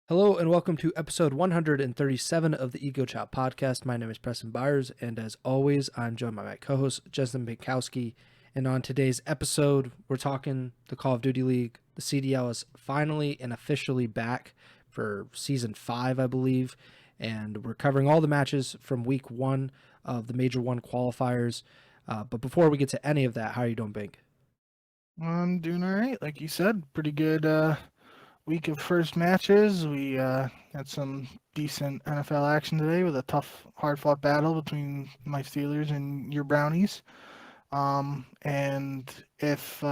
Hello and welcome to episode 137 of the Ego Chall Podcast. My name is Preston Byers, and as always, I'm joined by my co-host, Justin Binkowski. And on today's episode, we're talking the Call of Duty League. The CDL is finally and officially back for Season 5, I believe. And we're covering all the matches from Week 1 of the Major 1 qualifiers. But before we get to any of that, how are you doing, Bink? I'm doing all right. Like you said, pretty good week of first matches. We had some decent NFL action today with a tough, hard-fought battle between my Steelers and your Brownies. And if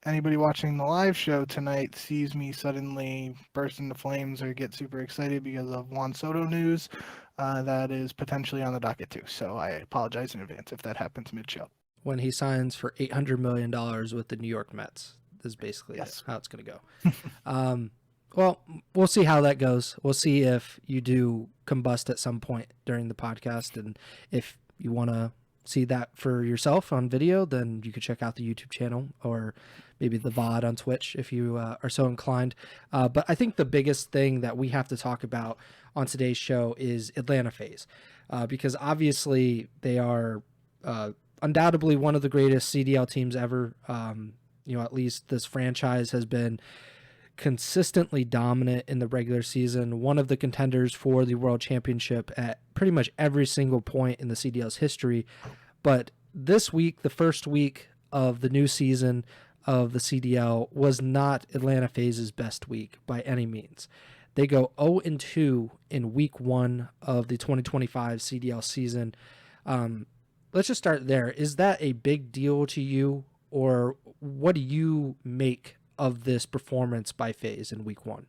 anybody watching the live show tonight sees me suddenly burst into flames or get super excited because of Juan Soto news, that is potentially on the docket too. So I apologize in advance if that happens mid-show. When he signs for $800 million with the New York Mets. This is basically Yes. how it's going to go. Well, we'll see how that goes. We'll see if you do combust at some point during the podcast. And if you want to see that for yourself on video, then you could check out the YouTube channel or maybe the VOD on Twitch if you are so inclined. But I think the biggest thing that we have to talk about on today's show is Atlanta FaZe. Because obviously they are undoubtedly one of the greatest CDL teams ever. At least this franchise has been consistently dominant in the regular season, one of the contenders for the World Championship at pretty much every single point in the CDL's history. But this week, the first week of the new season of the CDL, was not Atlanta FaZe's best week by any means. They go 0-2 in week 1 of the 2025 CDL season. Let's just start there. Is that a big deal to you, or what do you make of this performance by FaZe in week 1?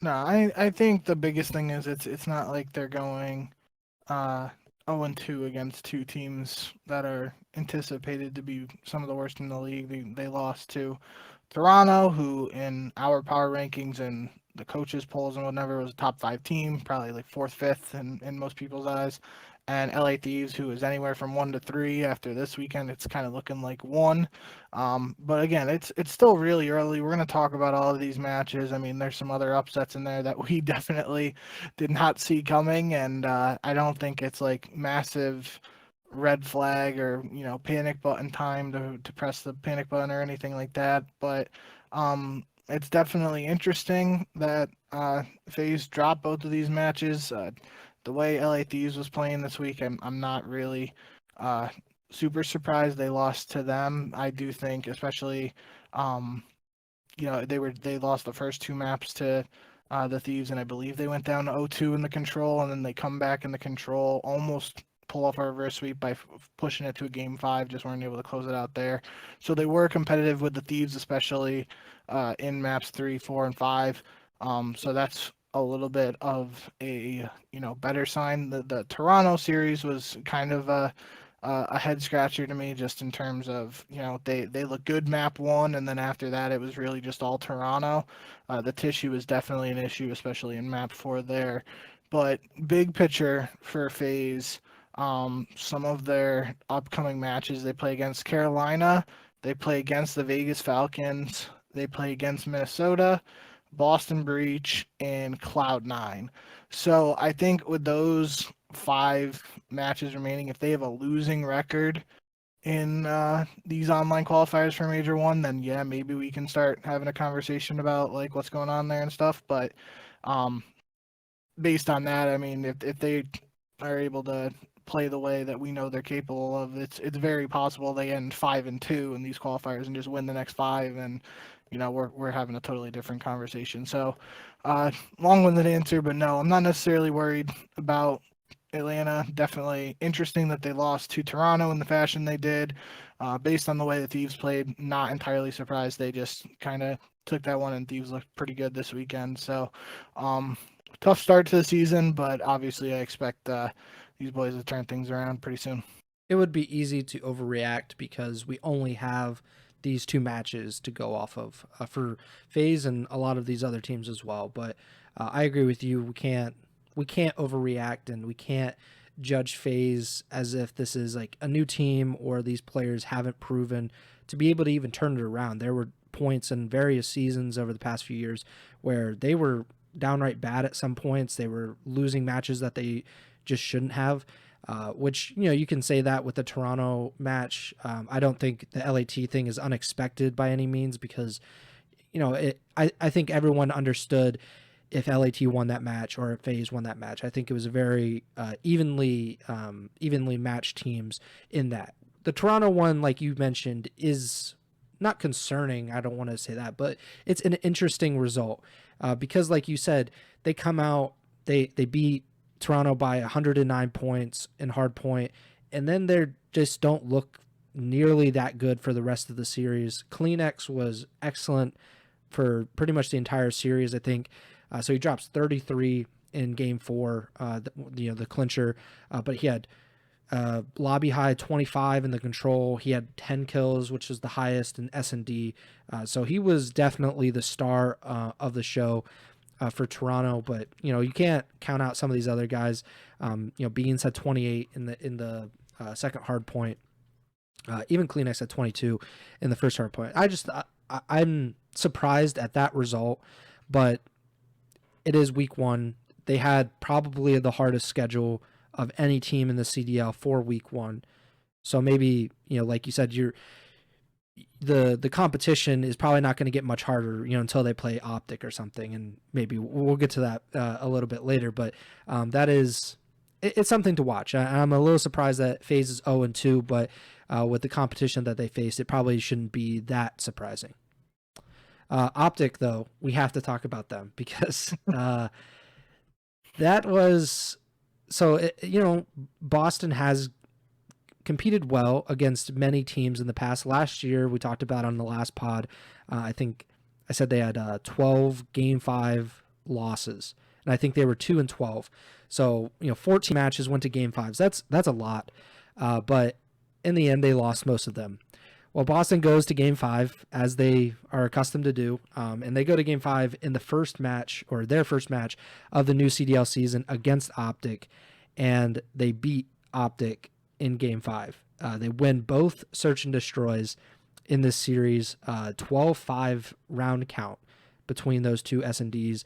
No, I think the biggest thing is it's not like they're going 0-2 against two teams that are anticipated to be some of the worst in the league. They lost to Toronto, who in our power rankings and the coaches polls and whatever was a top 5 team, probably like 4th, 5th in most people's eyes. And LA Thieves, who is anywhere from 1 to 3 after this weekend, it's kind of looking like 1. But again, it's still really early. We're going to talk about all of these matches. I mean, there's some other upsets in there that we definitely did not see coming, and I don't think it's like massive red flag or panic button time to press the panic button or anything like that. But it's definitely interesting that FaZe dropped both of these matches. The way LA Thieves was playing this week, I'm not really super surprised they lost to them. I do think, especially, they lost the first 2 maps to the Thieves, and I believe they went down to 0-2 in the control, and then they come back in the control, almost pull off a reverse sweep by pushing it to a game 5, just weren't able to close it out there. So they were competitive with the Thieves, especially in maps 3, 4, and 5. So that's a little bit of a better sign. The Toronto series was kind of a head scratcher to me, just in terms of they look good map 1, and then after that it was really just all Toronto. The tissue is definitely an issue, especially in map 4 there. But big picture for FaZe, some of their upcoming matches, they play against Carolina, they play against the Vegas Falcons, they play against Minnesota, Boston Breach, and CLOUD9. So I think with those 5 matches remaining, if they have a losing record in these online qualifiers for Major 1, then yeah, maybe we can start having a conversation about like what's going on there and stuff. But based on that, I mean, if they are able to play the way that we know they're capable of, it's very possible they end 5-2 in these qualifiers and just win the next 5, and we're having a totally different conversation. So long-winded answer, but no, I'm not necessarily worried about Atlanta. Definitely interesting that they lost to Toronto in the fashion they did. Based on the way the Thieves played, not entirely surprised. They just kind of took that one, and Thieves looked pretty good this weekend. So tough start to the season, but obviously I expect these boys to turn things around pretty soon. It would be easy to overreact because we only have these 2 matches to go off of for FaZe and a lot of these other teams as well. But I agree with you. We can't overreact, and we can't judge FaZe as if this is like a new team or these players haven't proven to be able to even turn it around. There were points in various seasons over the past few years where they were downright bad at some points. They were losing matches that they just shouldn't have. Which, you can say that with the Toronto match. I don't think the LAT thing is unexpected by any means because, I think everyone understood if LAT won that match or if FaZe won that match. I think it was a very evenly matched teams in that. The Toronto one, like you mentioned, is not concerning. I don't want to say that, but it's an interesting result because, like you said, they come out, they beat Toronto by 109 points in hardpoint, and then they just don't look nearly that good for the rest of the series. CleanX was excellent for pretty much the entire series, I think. So he drops 33 in game 4, the clincher, but he had lobby high 25 in the control. He had 10 kills, which was the highest in S&D. So he was definitely the star of the show for Toronto, but you can't count out some of these other guys. Beans had 28 in the second hard point. Even CleanX had 22 in the first hard point. I'm surprised at that result, but it is week 1. They had probably the hardest schedule of any team in the CDL for week 1. So maybe, like you said, the competition is probably not going to get much harder, until they play OpTic or something. And maybe we'll get to that a little bit later, but it's something to watch. I'm a little surprised that FaZe is 0-2, but with the competition that they faced, it probably shouldn't be that surprising. OpTic, though, we have to talk about them because that was so. Boston has competed well against many teams in the past. Last year, we talked about on the last pod. I think I said they had 12 Game 5 losses, and I think they were 2-12. So 14 matches went to Game 5s. That's a lot, but in the end, they lost most of them. Well, Boston goes to Game 5, as they are accustomed to do, and they go to Game 5 in the first match, or their first match, of the new CDL season against OpTic, and they beat OpTic in Game 5. They win both Search and Destroys in this series, 12-5 round count between those two S&Ds.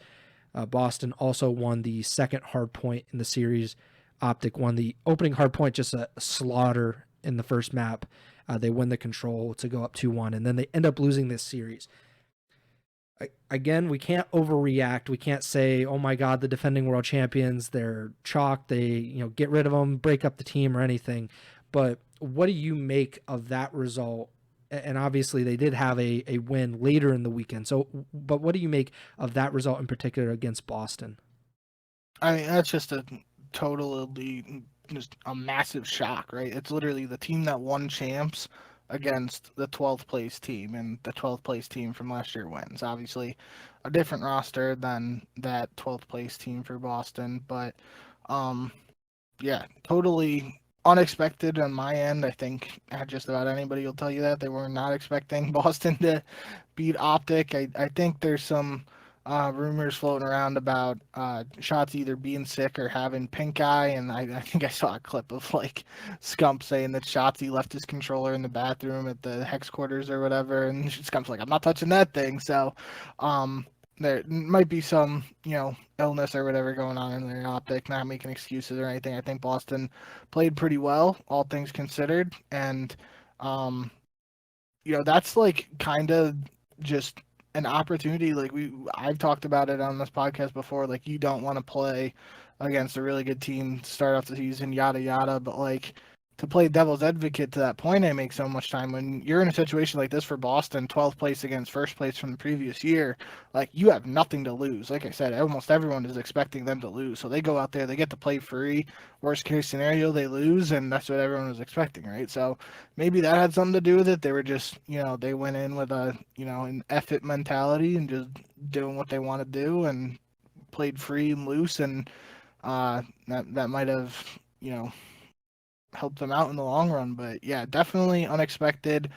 Boston also won the second hard point in the series. OpTic won the opening hard point, just a slaughter in the first map. They win the control to go up 2-1, and then they end up losing this series. Again, we can't overreact. We can't say, oh my God, the defending world champions, they're chalk. They, get rid of them, break up the team or anything. But what do you make of that result? And obviously they did have a win later in the weekend. So, but what do you make of that result in particular against Boston? I mean, that's just just a massive shock, right? It's literally the team that won champs against the 12th place team, and the 12th place team from last year wins. Obviously, a different roster than that 12th place team for Boston, but yeah, totally unexpected on my end. I think just about anybody will tell you that they were not expecting Boston to beat OpTic. I think there's some rumors floating around about Shots either being sick or having pink eye, and I think I saw a clip of like Scump saying that Shotsy left his controller in the bathroom at the hex quarters or whatever, and Scump's like, I'm not touching that thing. So there might be some illness or whatever going on in their OpTic, not making excuses or anything. I think Boston played pretty well, all things considered, and that's like kind of just an opportunity. Like I've talked about it on this podcast before. Like, you don't want to play against a really good team to start off the season, yada yada. But like, to play devil's advocate to that point, I make so much time when you're in a situation like this for Boston, 12th place against first place from the previous year. Like, you have nothing to lose. Like I said, almost everyone is expecting them to lose, so they go out there, they get to play free. Worst case scenario, they lose, and that's what everyone was expecting, right? So maybe that had something to do with it. They were just, they went in with a, an effort mentality and just doing what they want to do and played free and loose, and that might have, help them out in the long run. But yeah, definitely unexpected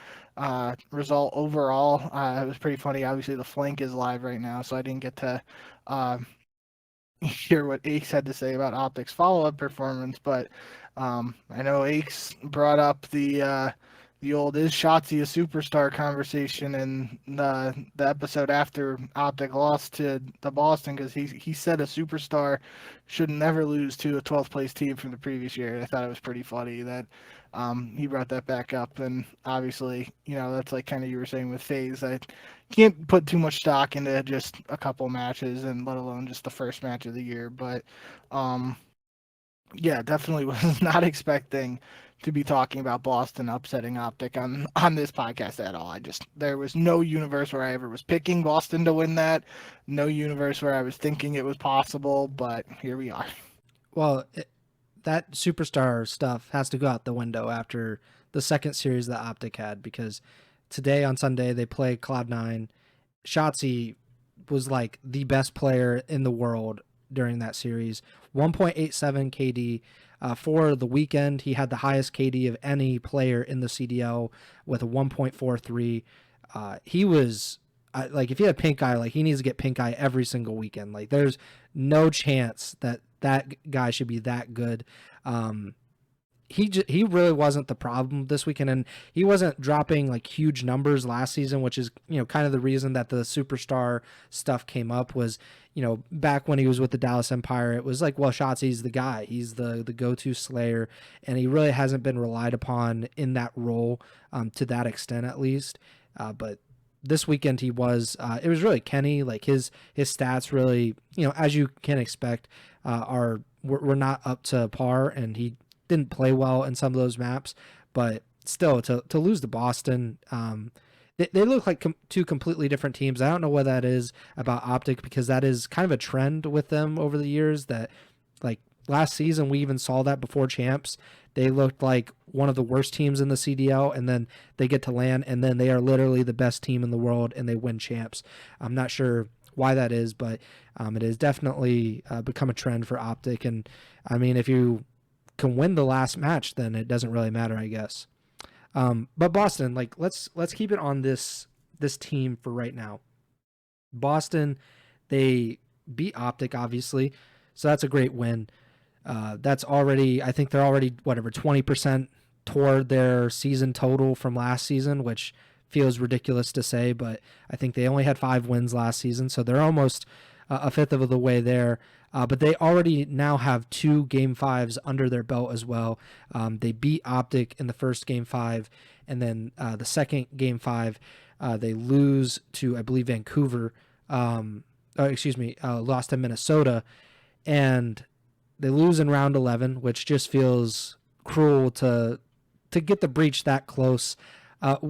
result overall. It was pretty funny. Obviously, the flank is live right now, so I didn't get to hear what Aches had to say about OpTic's follow-up performance. But I know Aches brought up the the old "is Shotzi a superstar" conversation in the episode after OpTic lost to the Boston, because he said a superstar should never lose to a 12th place team from the previous year. I thought it was pretty funny that he brought that back up, and obviously, that's like kind of you were saying with FaZe. I can't put too much stock into just a couple matches, and let alone just the first match of the year. But yeah, definitely was not expecting to be talking about Boston upsetting OpTic on this podcast at all. There was no universe where I ever was picking Boston to win that. No universe where I was thinking it was possible, but here we are. Well, that superstar stuff has to go out the window after the second series that OpTic had, because today on Sunday they play Cloud9. Shotzi was like the best player in the world during that series. 1.87 KD. For the weekend, he had the highest KD of any player in the CDL with a 1.43. He was like, if he had pink eye, like he needs to get pink eye every single weekend. Like there's no chance that guy should be that good. He really wasn't the problem this weekend, and he wasn't dropping like huge numbers last season, which is kind of the reason that the superstar stuff came up. Was back when he was with the Dallas Empire, it was like, well, Shotzi's the guy, he's the go-to slayer, and he really hasn't been relied upon in that role to that extent, at least. But this weekend he was. It was really Kenny. Like his stats really, as you can expect, were not up to par, and he didn't play well in some of those maps. But still, to lose to Boston, they look like two completely different teams. I don't know what that is about OpTic, because that is kind of a trend with them over the years, that like last season we even saw that before champs. They looked like one of the worst teams in the CDL, and then they get to land, and then they are literally the best team in the world, and they win champs. I'm not sure why that is, but it has definitely become a trend for OpTic. And I mean, if you can win the last match, then it doesn't really matter, I guess. But Boston, like let's keep it on this team for right now. Boston, they beat OpTic, obviously, so that's a great win. That's already, I think they're already 20% toward their season total from last season, which feels ridiculous to say, but I think they only had 5 wins last season, so they're almost a fifth of the way there. But they already now have 2 Game 5s under their belt as well. They beat OpTic in the first Game 5, and then the second Game 5, they lose to, I believe, Vancouver. Lost to Minnesota, and they lose in round 11, which just feels cruel to get the breach that close.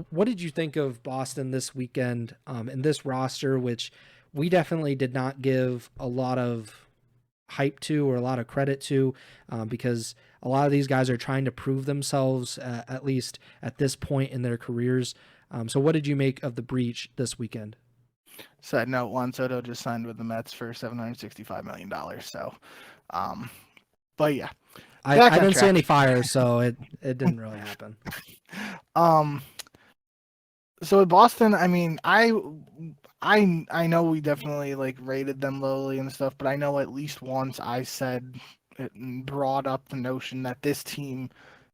What did you think of Boston this weekend in this roster, which we definitely did not give a lot of hype to or a lot of credit to, because a lot of these guys are trying to prove themselves, at least at this point in their careers. So what did you make of the breach this weekend? Side note, Juan Soto just signed with the Mets for $765 million. So, but yeah. I didn't see any fire, so it didn't really happen. So with Boston, I mean, I know we definitely like rated them lowly and stuff, but I know at least once I said and brought up the notion that this team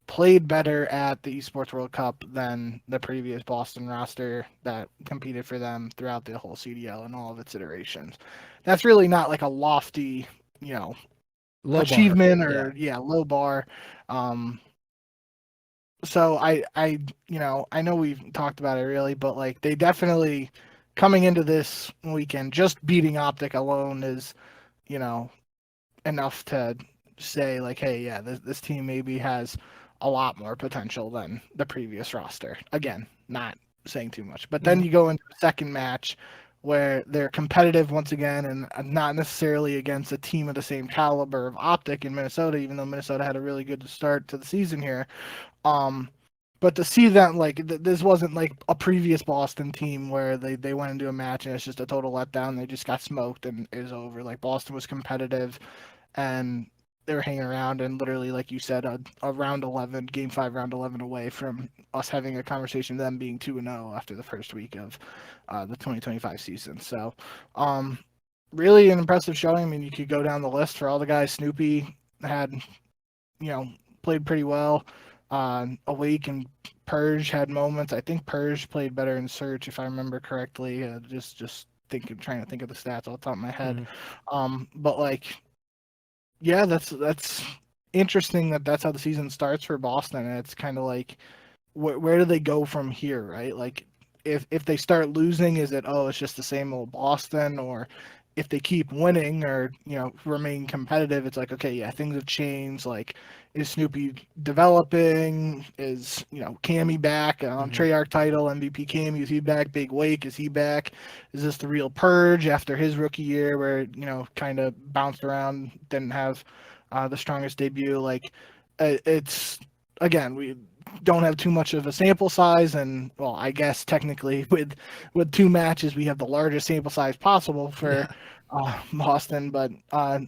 played better at the Esports World Cup than the previous Boston roster that competed for them throughout the whole CDL and all of its iterations. That's really not like a lofty, low achievement bar. Or low bar. So I know we've talked about it really, but like they definitely, coming into this weekend, just beating OpTic alone is, enough to say like, hey, yeah, this team maybe has a lot more potential than the previous roster. Again, not saying too much. But then you go into the second match where they're competitive once again, and not necessarily against a team of the same caliber of OpTic in Minnesota, even though Minnesota had a really good start to the season here. But to see that, like, this wasn't like a previous Boston team where they went into a match and it's just a total letdown. They just got smoked and it was over. Like, Boston was competitive and they were hanging around, and literally, like you said, a round 11, Game 5 round 11 away from us having a conversation, them being 2-0 after the first week of the 2025 season. So, really an impressive showing. I mean, you could go down the list for all the guys. Snoopy had, played pretty well. Awake and Purge had moments. I think Purge played better in search, if I remember correctly. Trying to think of the stats off the top of my head. But like, yeah, that's interesting that's how the season starts for Boston. And it's kind of like, where do they go from here, right? Like, if they start losing, is it, oh, it's just the same old Boston? Or if they keep winning or, remain competitive, it's like, okay, yeah, things have changed. Like, is Snoopy developing? Is, Cammy back on Treyarch title, MVP Cammy, is he back? Big Wake, is he back? Is this the real Purge after his rookie year where, kind of bounced around, didn't have the strongest debut? Like, it's, again, we don't have too much of a sample size, and well, I guess technically with 2 matches we have the largest sample size possible for Boston, but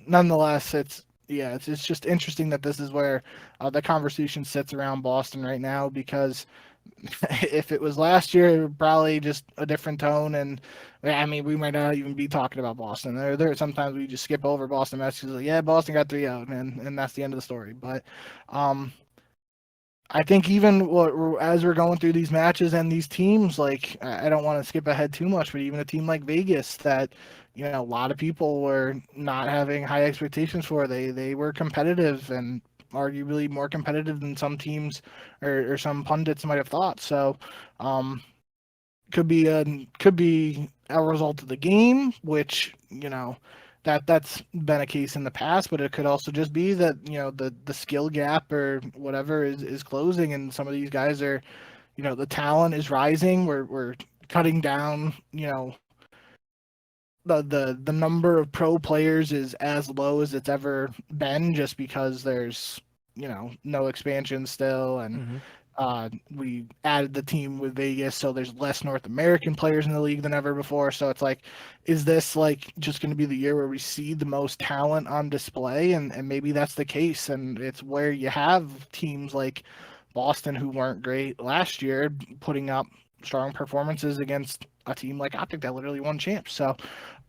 nonetheless, it's just interesting that this is where the conversation sits around Boston right now, because if it was last year, probably just a different tone, and I mean, we might not even be talking about Boston. There sometimes we just skip over Boston matches, like, yeah, Boston got 3 out, and that's the end of the story. But I think even as we're going through these matches and these teams, like, I don't want to skip ahead too much, but even a team like Vegas that, a lot of people were not having high expectations for, they were competitive, and arguably more competitive than some teams or some pundits might have thought. So, could be a result of the game, which, that's been a case in the past, but it could also just be that, the skill gap or whatever is closing, and some of these guys are, the talent is rising. We're cutting down, the number of pro players is as low as it's ever been, just because there's, no expansion still, and we added the team with Vegas, so there's less North American players in the league than ever before. So it's like, is this like just going to be the year where we see the most talent on display? And maybe that's the case, and it's where you have teams like Boston, who weren't great last year, putting up strong performances against a team like OpTic that literally won champs. So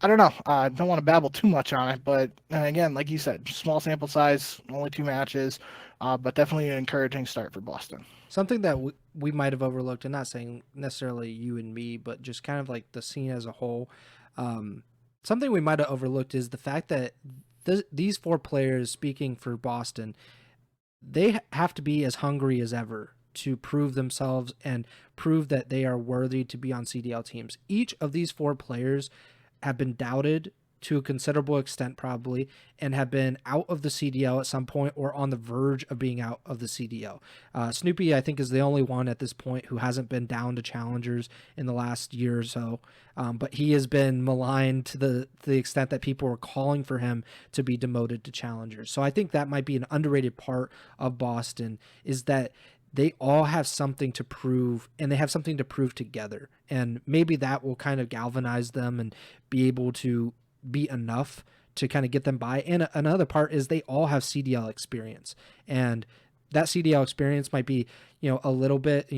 I don't know. I don't want to babble too much on it, but again, like you said, small sample size, only 2 matches, but definitely an encouraging start for Boston. Something that we might have overlooked, and not saying necessarily you and me, but just kind of like the scene as a whole, something we might have overlooked is the fact that these 4 players, speaking for Boston, they have to be as hungry as ever to prove themselves and prove that they are worthy to be on CDL teams. Each of these 4 players have been doubted to a considerable extent, probably, and have been out of the CDL at some point or on the verge of being out of the CDL. Snoopy, I think, is the only one at this point who hasn't been down to challengers in the last year or so, but he has been maligned to the extent that people were calling for him to be demoted to challengers. So I think that might be an underrated part of Boston, is that they all have something to prove, and they have something to prove together. And maybe that will kind of galvanize them and be able to be enough to kind of get them by. And another part is they all have CDL experience, and that CDL experience might be, a little bit,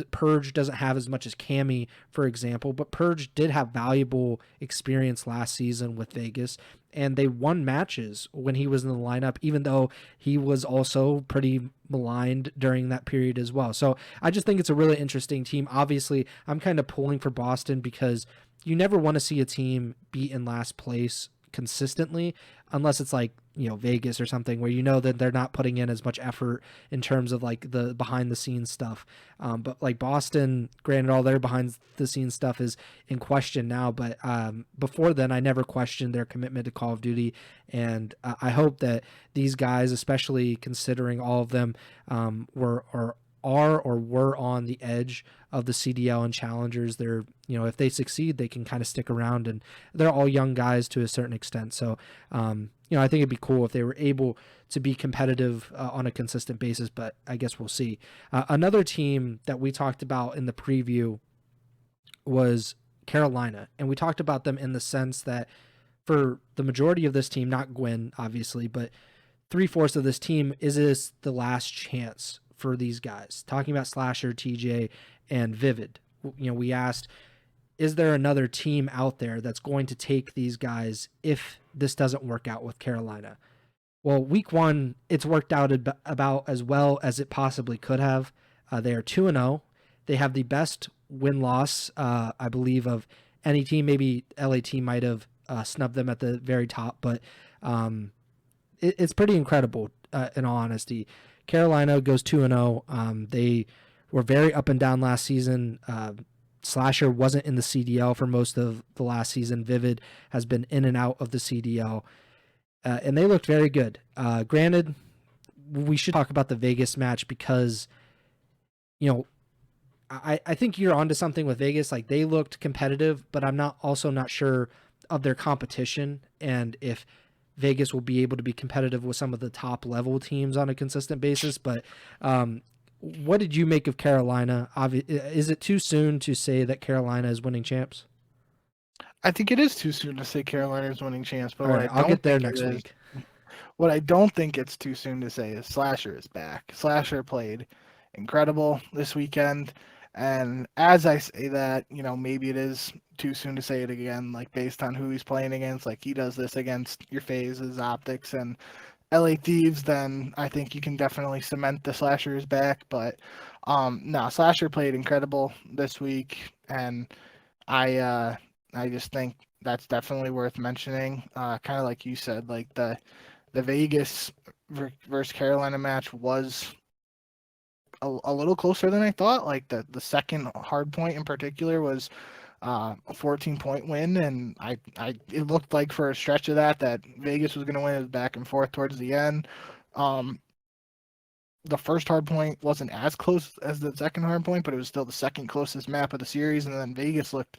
Purge doesn't have as much as Cammy, for example, but Purge did have valuable experience last season with Vegas, and they won matches when he was in the lineup, even though he was also pretty maligned during that period as well. So I just think it's a really interesting team. Obviously, I'm kind of pulling for Boston because you never want to see a team be in last place consistently, unless it's like, Vegas or something where that they're not putting in as much effort in terms of like the behind the scenes stuff. But like Boston, granted, all their behind the scenes stuff is in question now, but before then I never questioned their commitment to Call of Duty, and I hope that these guys, especially considering all of them were on the edge of the CDL and challengers, they're, if they succeed, they can kind of stick around, and they're all young guys to a certain extent. So, I think it'd be cool if they were able to be competitive on a consistent basis, but I guess we'll see. Another team that we talked about in the preview was Carolina, and we talked about them in the sense that for the majority of this team, not Gwen, obviously, but 3/4 of this team, is this the last chance for these guys? Talking about Slasher, TJ, and Vivid, we asked, is there another team out there that's going to take these guys if this doesn't work out with Carolina? Well, week 1, it's worked out about as well as it possibly could have. They are 2-0. They have the best win-loss, I believe, of any team. Maybe LAT might have snubbed them at the very top, but it's pretty incredible, in all honesty. Carolina goes 2-0. They were very up and down last season. Slasher wasn't in the CDL for most of the last season. Vivid has been in and out of the CDL. And they looked very good. Granted, we should talk about the Vegas match because, I think you're onto something with Vegas. Like, they looked competitive, but I'm not sure of their competition and if Vegas will be able to be competitive with some of the top level teams on a consistent basis. But what did you make of Carolina? Is it too soon to say that Carolina is winning champs? I think it is too soon to say Carolina is winning champs, but I'll get there next week. What I don't think it's too soon to say is Slasher is back. Slasher played incredible this weekend. And as I say that, maybe it is too soon to say it again, like based on who he's playing against. Like, he does this against your FaZes, OpTics, and LA Thieves, then I think you can definitely cement the Slasher is back. But no, Slasher played incredible this week, and I just think that's definitely worth mentioning. Kind of like you said, like the Vegas versus Carolina match was a little closer than I thought. Like the second hard point in particular was a 14-point win, and it looked like for a stretch of that Vegas was going to win. It was back and forth towards the end. The first hard point wasn't as close as the second hard point, but it was still the second closest map of the series, and then Vegas looked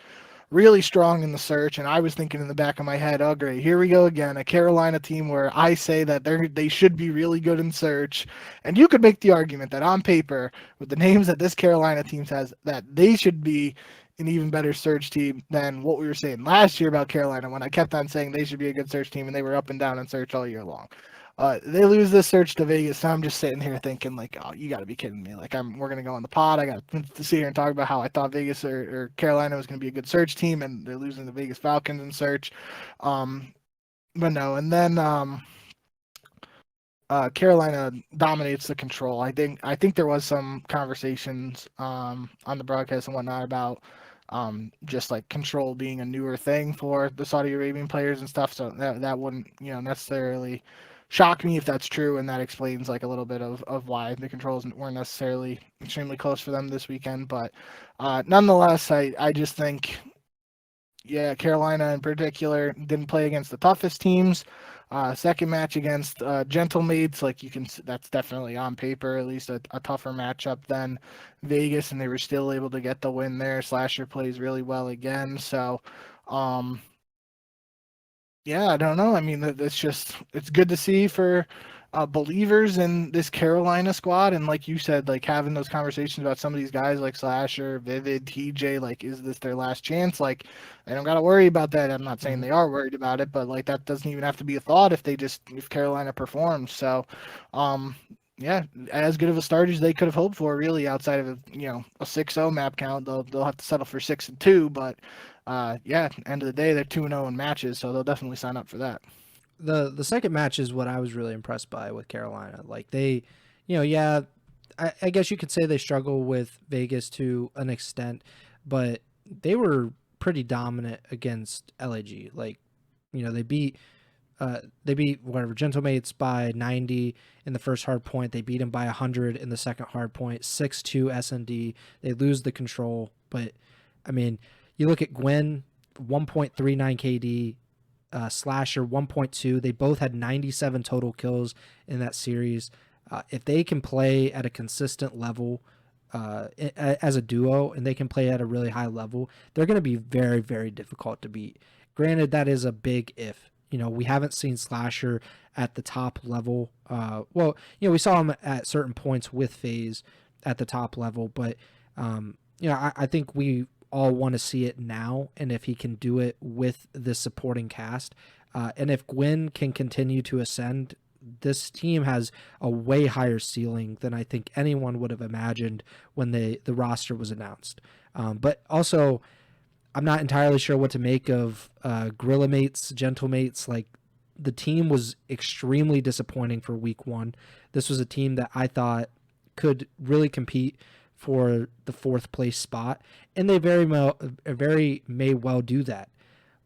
really strong in the search, and I was thinking in the back of my head, oh great, here we go again, a Carolina team where I say that they should be really good in search, and you could make the argument that on paper, with the names that this Carolina team has, that they should be an even better search team than what we were saying last year about Carolina, when I kept on saying they should be a good search team, and they were up and down in search all year long. They lose this search to Vegas, and I'm just sitting here thinking, like, oh, you got to be kidding me. Like, we're going to go on the pod. I got to sit here and talk about how I thought Vegas or Carolina was going to be a good search team, and they're losing the Vegas Falcons in search. But no, and then Carolina dominates the control. I think there was some conversations on the broadcast and whatnot about just like control being a newer thing for the Saudi Arabian players and stuff. So that wouldn't necessarily shock me if that's true, and that explains like a little bit of why the controls weren't necessarily extremely close for them this weekend. But nonetheless, I just think, yeah, Carolina in particular didn't play against the toughest teams. Second match against Gentlemates, like that's definitely on paper at least a tougher matchup than Vegas, and they were still able to get the win there. Slasher plays really well again, so yeah, I don't know. I mean, it's good to see for believers in this Carolina squad. And like you said, like having those conversations about some of these guys like Slasher, Vivid, TJ, like, is this their last chance? Like, they don't got to worry about that. I'm not saying they are worried about it, but like that doesn't even have to be a thought if Carolina performs. So, yeah, as good of a start as they could have hoped for, really, outside of a 6-0 map count. They'll have to settle for 6-2, but yeah, end of the day, they're 2-0 in matches, so they'll definitely sign up for that. The second match is what I was really impressed by with Carolina. Like, they, yeah, I guess you could say they struggle with Vegas to an extent, but they were pretty dominant against LAG. Like, they beat Gentlemates by 90 in the first hard point. They beat him by 100 in the second hard point. 6-2 SND. They lose the control, but I mean, you look at Gwen, 1.39 KD, Slasher 1.2. They both had 97 total kills in that series. If they can play at a consistent level as a duo, and they can play at a really high level, they're going to be very, very difficult to beat. Granted, that is a big if. We haven't seen Slasher at the top level. Well, we saw him at certain points with FaZe at the top level, but I think we all want to see it now, and if he can do it with this supporting cast, and if Gwen can continue to ascend, this team has a way higher ceiling than I think anyone would have imagined when the roster was announced. But also, I'm not entirely sure what to make of Guerrillas, Gentlemates. Like, the team was extremely disappointing for week one. This was a team that I thought could really compete for the 4th place spot, and they very may well do that.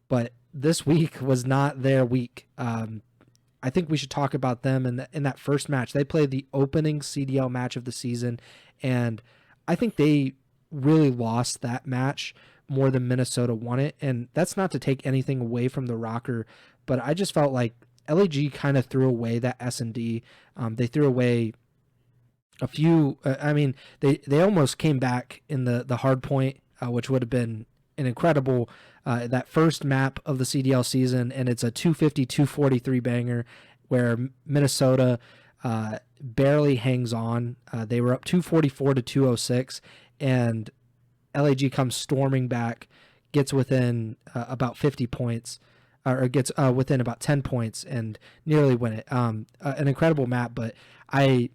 But this week was not their week. I think we should talk about them in that first match. They played the opening CDL match of the season, and I think they really lost that match more than Minnesota won it. And that's not to take anything away from the Rocker, but I just felt like LAG kind of threw away that S&D. They threw away a few. They almost came back in the hard point, which would have been an incredible that first map of the CDL season, and it's a 250-243 banger where Minnesota barely hangs on. They were up 244-206, and LAG comes storming back, gets within about 50 points, or gets within about 10 points, and nearly win it. An incredible map, but I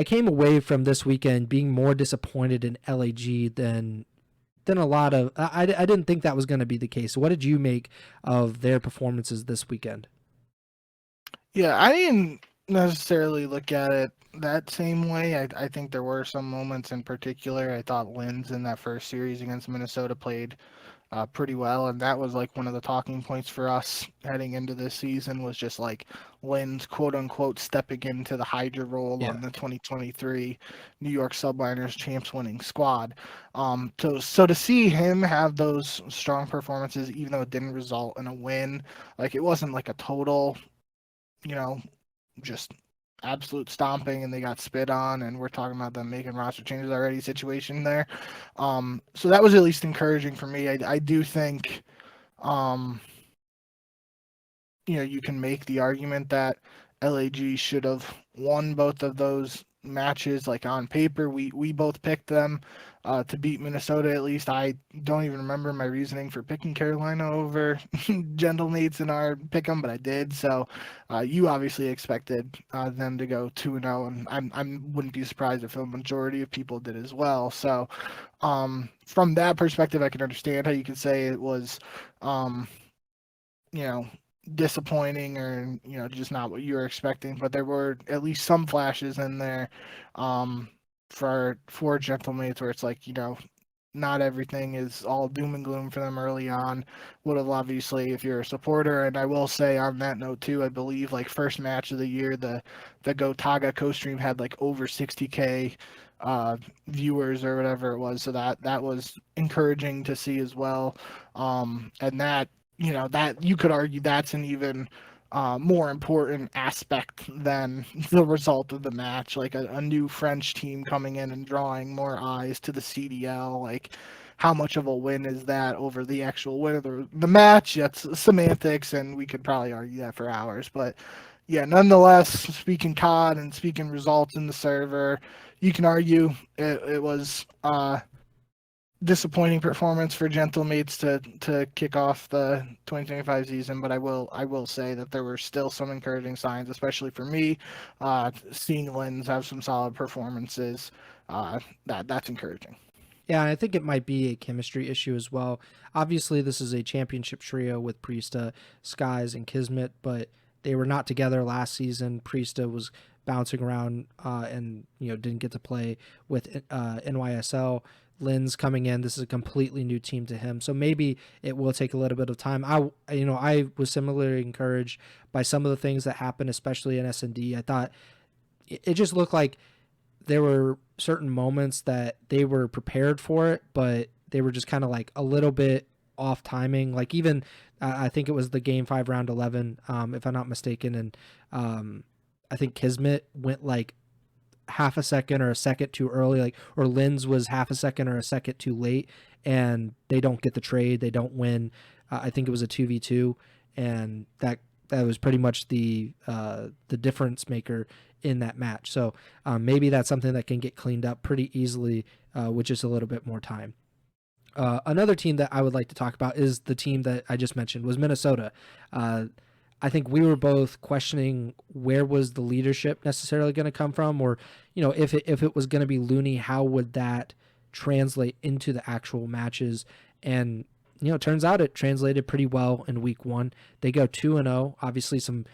came away from this weekend being more disappointed in LAG than a lot of. I didn't think that was going to be the case. What did you make of their performances this weekend? Yeah, I didn't necessarily look at it that same way. I think there were some moments in particular. I thought Linz in that first series against Minnesota played pretty well, and that was like one of the talking points for us heading into this season, was just like Linz quote unquote stepping into the Hydra role on the 2023 New York Subliners champs winning squad. So to see him have those strong performances, even though it didn't result in a win, like it wasn't like a total, just absolute stomping and they got spit on and we're talking about them making roster changes already situation there. So that was at least encouraging for me. I do think you can make the argument that LAG should have won both of those matches. Like on paper, we both picked them to beat Minnesota. At least I don't even remember my reasoning for picking Carolina over Gentlemates in our pick'em, but I did. So you obviously expected them to go 2-0, and I wouldn't be surprised if a majority of people did as well. So from that perspective, I can understand how you could say it was disappointing or just not what you were expecting, but there were at least some flashes in there for Gentlemates where it's like not everything is all doom and gloom for them early on. Would have obviously, if you're a supporter, and I will say on that note too, I believe like first match of the year, the Go Taga co-stream had like over 60K viewers or whatever it was, so that was encouraging to see as well. And that that you could argue that's an even more important aspect than the result of the match. Like a new French team coming in and drawing more eyes to the CDL. Like, how much of a win is that over the actual win of the match? That's semantics, and we could probably argue that for hours. But yeah, nonetheless, speaking COD and speaking results in the server, you can argue it was disappointing performance for Gentlemates to kick off the 2025 season, but I will say that there were still some encouraging signs, especially for me. Seeing Linz have some solid performances, that's encouraging. Yeah, I think it might be a chemistry issue as well. Obviously, this is a championship trio with Priesta, Skies, and Kismet, but they were not together last season. Priesta was bouncing around and didn't get to play with NYSL. Linz coming in, this is a completely new team to him, so maybe it will take a little bit of time. I was similarly encouraged by some of the things that happened, especially in S&D. I thought it just looked like there were certain moments that they were prepared for it, but they were just kind of like a little bit off timing. Like even I think it was the game 5 round 11, if I'm not mistaken, and I think Kismet went like half a second or a second too early, or Linz was half a second or a second too late, and they don't get the trade, they don't win. I think it was a 2v2, and that was pretty much the difference maker in that match. So maybe that's something that can get cleaned up pretty easily with just a little bit more time. Another team that I would like to talk about is the team that I just mentioned, was Minnesota. I think we were both questioning where was the leadership necessarily going to come from, or if it was going to be Looney, how would that translate into the actual matches? And it turns out it translated pretty well in week 1. They go 2-0. Obviously, some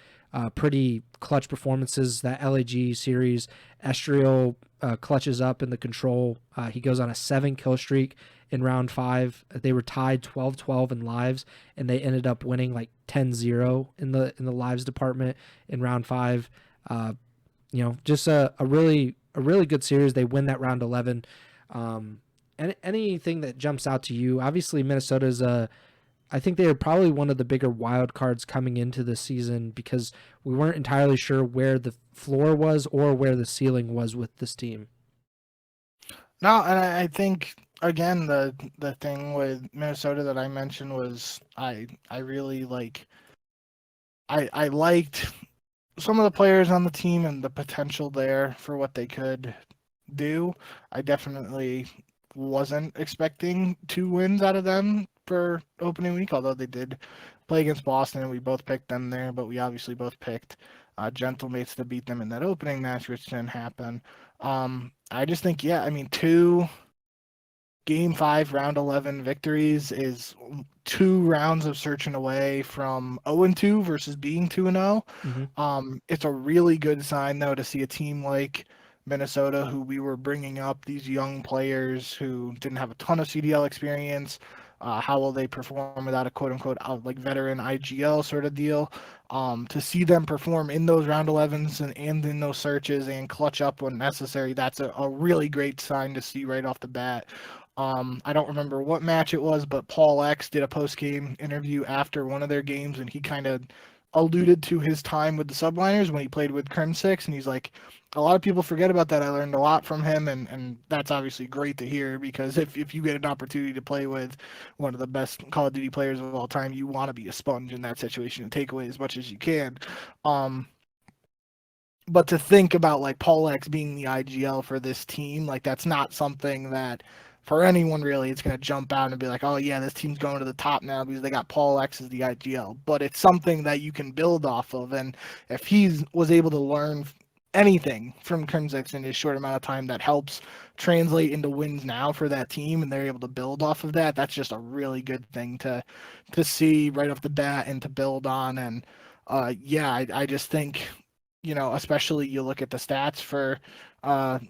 pretty clutch performances. That LAG series, Estriel clutches up in the control. He goes on a 7 kill streak in round 5. They were tied 12-12 in lives, and they ended up winning like 10-0 in the lives department in round 5. Just a really good series. They win that round 11. Anything that jumps out to you? Obviously, Minnesota's I think they are probably one of the bigger wild cards coming into the season because we weren't entirely sure where the floor was or where the ceiling was with this team. No, and I think again the thing with Minnesota that I mentioned was I really I liked some of the players on the team and the potential there for what they could do. I definitely wasn't expecting 2 wins out of them for opening week, although they did play against Boston and we both picked them there, but we obviously both picked Gentlemates to beat them in that opening match, which didn't happen. I just think, 2 Game 5, Round 11 victories is 2 rounds of searching away from 0-2 versus being 2-0. It's a really good sign, though, to see a team like Minnesota, who we were bringing up, these young players who didn't have a ton of CDL experience. How will they perform without a quote-unquote veteran IGL sort of deal? To see them perform in those round 11s and in those searches and clutch up when necessary, that's a really great sign to see right off the bat. I don't remember what match it was, but Paul X did a post-game interview after one of their games, and he kind of alluded to his time with the Subliners when he played with Crim6, and he's like, a lot of people forget about that. I learned a lot from him, and that's obviously great to hear, because if you get an opportunity to play with one of the best Call of Duty players of all time, you want to be a sponge in that situation and take away as much as you can. But to think about Paul X being the IGL for this team, that's not something that for anyone really it's going to jump out and be like, oh yeah, this team's going to the top now because they got Paul X as the IGL. But it's something that you can build off of, and if he was able to learn anything from Crimsix in his short amount of time that helps translate into wins now for that team, and they're able to build off of that, that's just a really good thing to see right off the bat and to build on. And I just think, especially you look at the stats for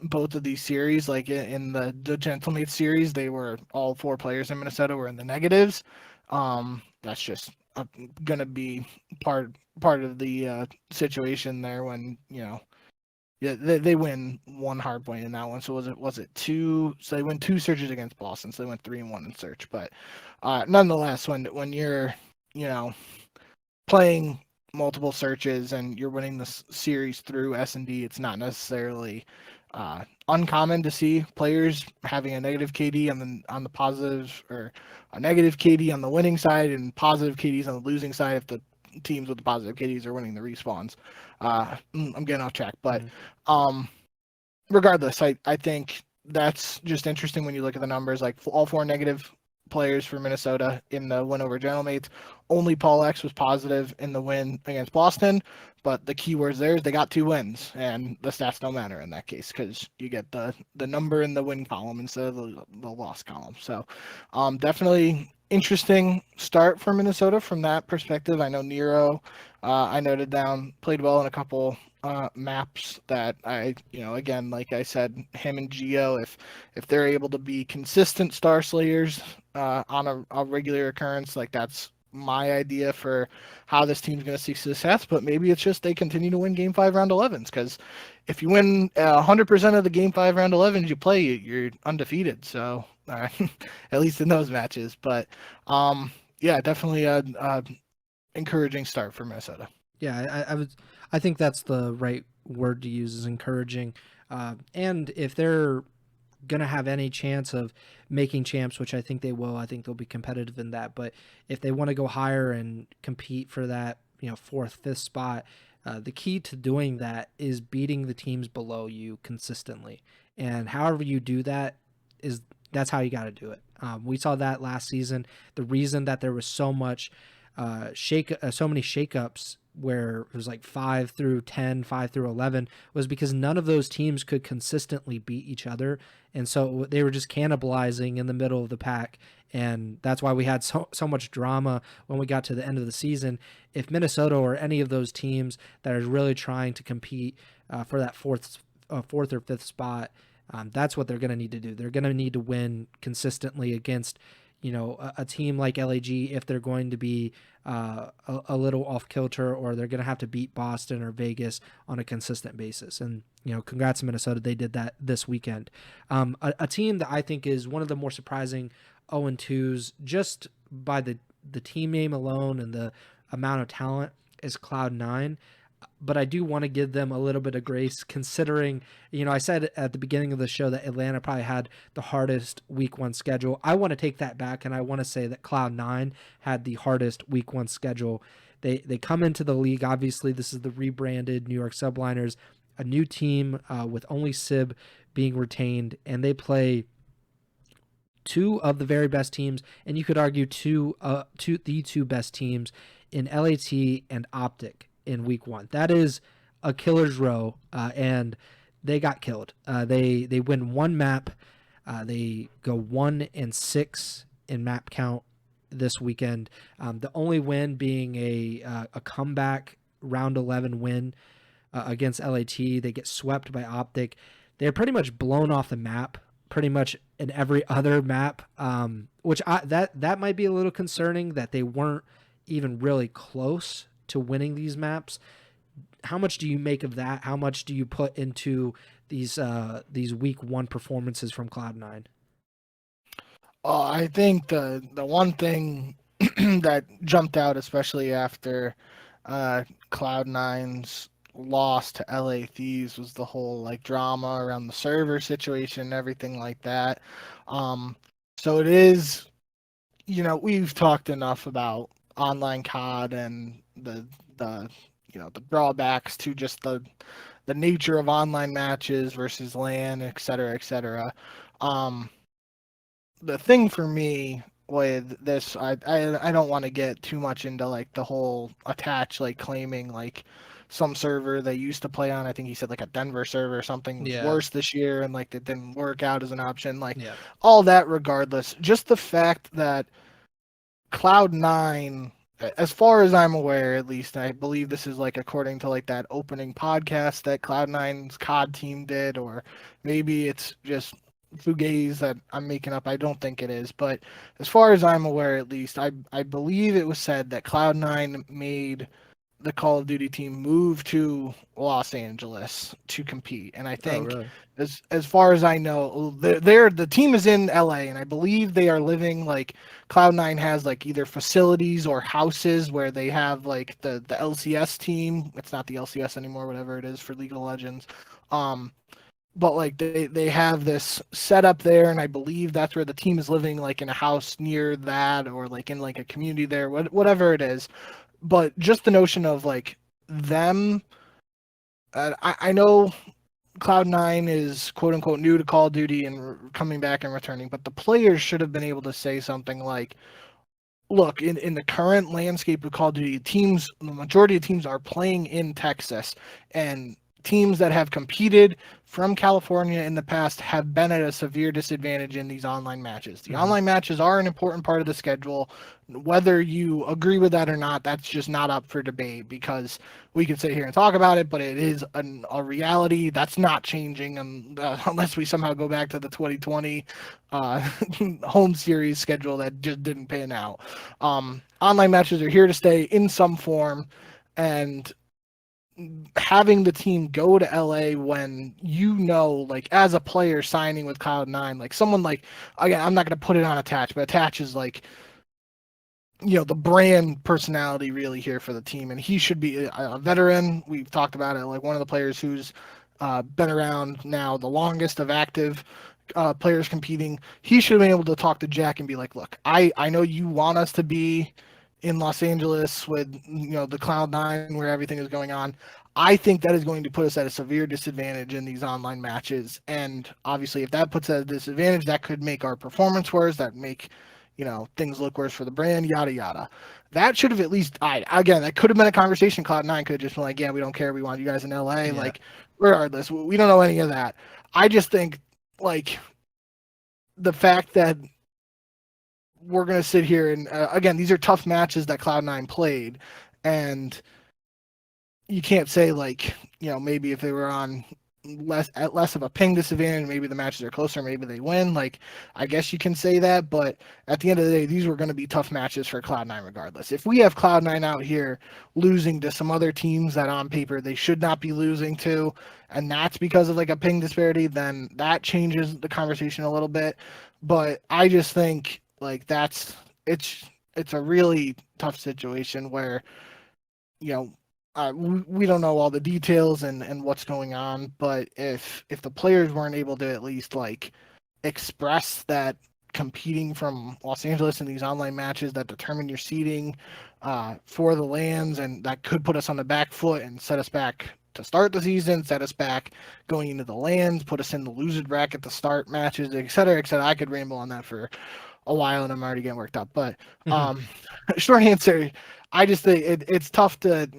both of these series, like in the Gentlemate series, they were all 4 players in Minnesota were in the negatives. That's just gonna be part of the situation there when they win 1 hard point in that one. So was it 2? So they win 2 searches against Boston, so they went 3-1 in search. But nonetheless, when you're playing multiple searches and you're winning the series through S&D, it's not necessarily uncommon to see players having a negative KD on the positive, or a negative KD on the winning side and positive KDs on the losing side if the teams with the positive KDs are winning the respawns. I'm getting off track, but regardless, I think that's just interesting when you look at the numbers. All 4 negative players for Minnesota in the win over Gentlemates. Only Paul X was positive in the win against Boston, but the key words there is they got 2 wins, and the stats don't matter in that case because you get the number in the win column instead of the loss column. So definitely interesting start for Minnesota from that perspective. I know Nero, I noted down, played well in a couple maps that again, like I said, him and Geo, if they're able to be consistent Star Slayers on a regular occurrence, that's my idea for how this team's going to see success. But maybe it's just they continue to win Game 5 Round 11s, because if you win 100% of the Game 5 Round 11s you play, you're undefeated. So at least in those matches. But definitely a encouraging start for Minnesota. Yeah, I think that's the right word to use, is encouraging. And if they're going to have any chance of making champs, which I think they will, I think they'll be competitive in that. But if they want to go higher and compete for that, 4th, 5th spot, the key to doing that is beating the teams below you consistently. And however you do that, that's how you got to do it. We saw that last season. The reason that there was so many shakeups where it was like 5 through 10, 5 through 11, was because none of those teams could consistently beat each other. And so they were just cannibalizing in the middle of the pack. And that's why we had so much drama when we got to the end of the season. If Minnesota or any of those teams that are really trying to compete for that fourth or fifth spot, that's what they're going to need to do. They're going to need to win consistently against, a team like LAG if they're going to be a little off kilter, or they're going to have to beat Boston or Vegas on a consistent basis. And, congrats to Minnesota. They did that this weekend. A team that I think is one of the more surprising 0-2s just by the team name alone and the amount of talent is CLOUD9. But I do want to give them a little bit of grace considering, I said at the beginning of the show that Atlanta probably had the hardest week 1 schedule. I want to take that back, and I want to say that CLOUD9 had the hardest week 1 schedule. They come into the league. Obviously, this is the rebranded New York Subliners, a new team with only Sib being retained, and they play 2 of the very best teams, and you could argue the 2 best teams in LAT and OpTic in week 1. That is a killer's row, and they got killed. They win 1 map. They go 1-6 in map count this weekend. The only win being a comeback round 11 win against LAT. They get swept by OpTic. They're pretty much blown off the map pretty much in every other map, which that might be a little concerning that they weren't even really close to winning these maps. How much do you make of that? How much do you put into these week 1 performances from CLOUD9? I think the one thing that jumped out, especially after CLOUD9's loss to LA Thieves, was the whole drama around the server situation and everything like that. So it is, we've talked enough about online COD and the drawbacks to just the nature of online matches versus LAN, et cetera, et cetera. The thing for me with this, I don't want to get too much into the whole attach claiming some server they used to play on. I think he said a Denver server or something was worse this year, and it didn't work out as an option. All that regardless, just the fact that CLOUD9, as far as I'm aware, at least, I believe this is according to that opening podcast that CLOUD9's COD team did, or maybe it's just fugazi that I'm making up. I don't think it is, but as far as I'm aware, at least, I believe it was said that CLOUD9 made the Call of Duty team move to Los Angeles to compete, and I think as far as I know, the team is in LA, and I believe they are living CLOUD9 has either facilities or houses where they have the LCS team. It's not the LCS anymore, whatever it is for League of Legends. But they have this set up there, and I believe that's where the team is living, in a house near that, or in a community there, whatever it is. But just the notion of them, I know CLOUD9 is quote unquote new to Call of Duty and coming back and returning, but the players should have been able to say something look, in the current landscape of Call of Duty, the majority of teams are playing in Texas, and teams that have competed from California in the past have been at a severe disadvantage in these online matches. The online matches are an important part of the schedule. Whether you agree with that or not, that's just not up for debate, because we can sit here and talk about it, but it is a reality that's not changing unless we somehow go back to the 2020 home series schedule that just didn't pan out. Online matches are here to stay in some form, and having the team go to LA when as a player signing with CLOUD9, someone again, I'm not going to put it on Attach, but Attach is the brand personality really here for the team, and he should be a veteran. We've talked about it, one of the players who's been around now the longest of active players competing. He should have been able to talk to Jack and be look, I know you want us to be in Los Angeles with the CLOUD9 where everything is going on. I think that is going to put us at a severe disadvantage in these online matches, and obviously if that puts us at a disadvantage, that could make our performance worse, that make things look worse for the brand, yada yada. That should have at least died. Again, that could have been a conversation. Cloud9 could have just been like, yeah, we don't care. We want you guys in LA. Yeah. Like, regardless, we don't know any of that. I just think, like, the fact that we're going to sit here and, again, these are tough matches that Cloud9 played. And you can't say, like, maybe if they were on less of a ping disadvantage, maybe the matches are closer, maybe they win. Like, I guess you can say that, but at the end of the day, these were going to be tough matches for Cloud9 regardless. If we have Cloud9 out here losing to some other teams that on paper they should not be losing to, and that's because of like a ping disparity, then that changes the conversation a little bit. But I just think like it's a really tough situation where we don't know all the details and what's going on, but if the players weren't able to at least like express that competing from Los Angeles in these online matches that determine your seeding for the lands, and that could put us on the back foot and set us back to start the season, set us back going into the lands, put us in the losers bracket to start matches, et cetera, et cetera. I could ramble on that for a while and I'm already getting worked up, but short answer, I just think it's tough to,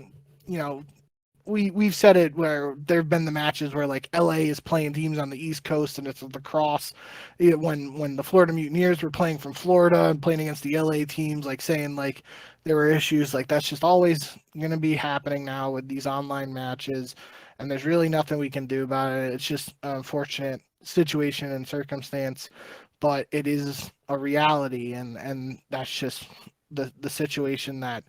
we've said it where there have been the matches where like LA is playing teams on the East Coast and it's lacrosse. When the Florida Mutineers were playing from Florida and playing against the LA teams, like saying like there were issues, like that's just always going to be happening now with these online matches, and there's really nothing we can do about it. It's just an unfortunate situation and circumstance, but it is a reality, and that's just the situation that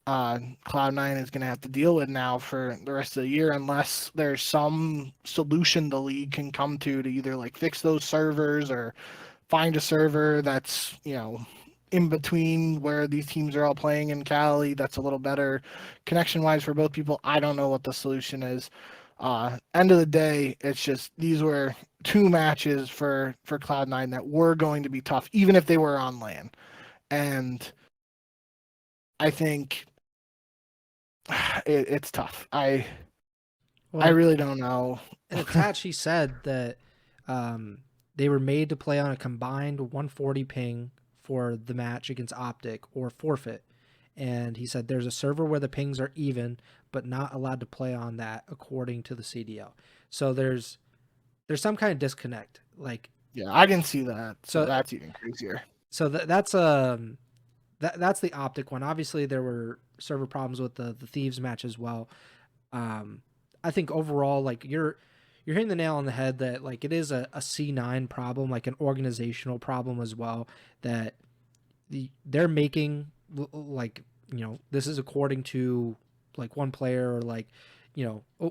Cloud9 is going to have to deal with now for the rest of the year, unless there's some solution the league can come to either like fix those servers or find a server that's in between where these teams are all playing in Cali that's a little better connection wise for both people. I don't know what the solution is. End of the day, it's just these were two matches for Cloud9 that were going to be tough, even if they were on LAN, and I think it's tough. I really don't know. And Attach, he said that they were made to play on a combined 140 ping for the match against OpTic or forfeit. And he said there's a server where the pings are even, but not allowed to play on that according to the CDL. So there's some kind of disconnect. Like, yeah, I didn't see that. So that's even crazier. So that's the OpTic one. Obviously, there were server problems with the Thieves match as well. I think overall, like you're hitting the nail on the head that like it is a C9 problem, like an organizational problem as well, that they're making like, this is according to like one player or like,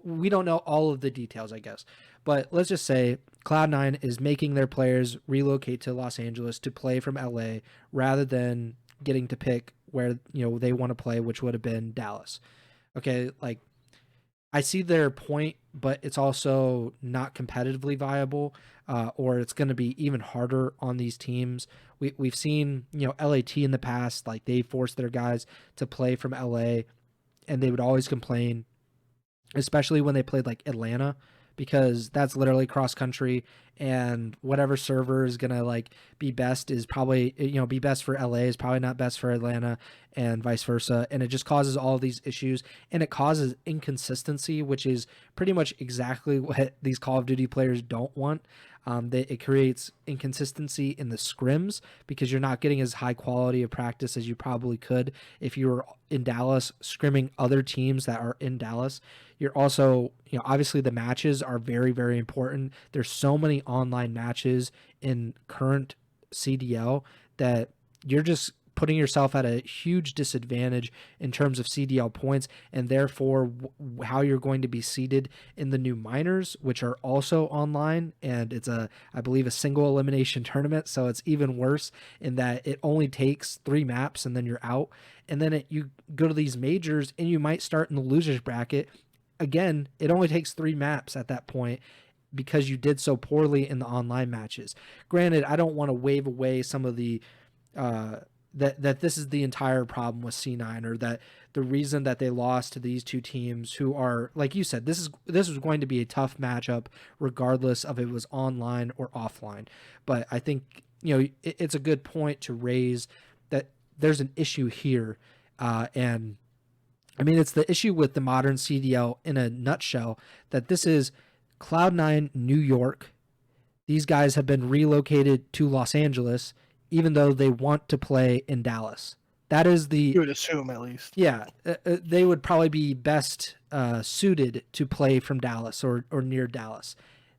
we don't know all of the details, I guess. But let's just say Cloud9 is making their players relocate to Los Angeles to play from LA rather than getting to pick where they want to play, which would have been Dallas. Okay, like I see their point, but it's also not competitively viable, or it's going to be even harder on these teams. We've seen LAT in the past, like they forced their guys to play from LA, and they would always complain, especially when they played like Atlanta, because that's literally cross country, and whatever server is gonna like be best is probably be best for LA is probably not best for Atlanta, and vice versa, and it just causes all of these issues, and it causes inconsistency, which is pretty much exactly what these Call of Duty players don't want. It creates inconsistency in the scrims because you're not getting as high quality of practice as you probably could if you were in Dallas scrimming other teams that are in Dallas. You're also, obviously the matches are very, very important. There's so many online matches in current CDL that you're just putting yourself at a huge disadvantage in terms of CDL points, and therefore how you're going to be seeded in the new minors, which are also online, and it's I believe a single elimination tournament, so it's even worse in that it only takes 3 maps and then you're out, and then you go to these majors and you might start in the losers bracket. Again, it only takes 3 maps at that point because you did so poorly in the online matches. Granted, I don't want to wave away some of the that this is the entire problem with C9, or that the reason that they lost to these two teams who are, like you said, this was going to be a tough matchup regardless of it was online or offline. But I think it's a good point to raise that there's an issue here. And I mean, it's the issue with the modern CDL in a nutshell, that this is CLOUD9 New York. These guys have been relocated to Los Angeles, even though they want to play in Dallas. That is you would assume, at least. Yeah, they would probably be best suited to play from Dallas or near Dallas.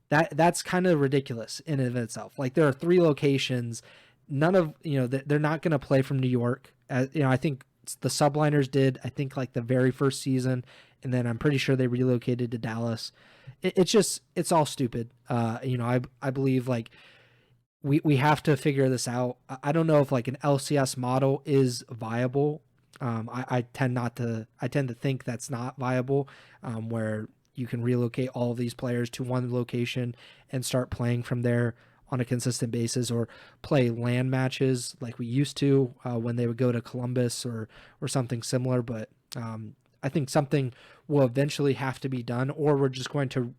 That's kind of ridiculous in and of itself. Like, there are 3 locations. None of, they're not going to play from New York. I think the Subliners did, I think, like the very first season, and then I'm pretty sure they relocated to Dallas. It's all stupid. I believe, like, we have to figure this out. I don't know if, like, an LCS model is viable. I tend to think that's not viable, where you can relocate all of these players to one location and start playing from there on a consistent basis, or play LAN matches like we used to when they would go to Columbus or something similar. But I think something will eventually have to be done, or we're just going to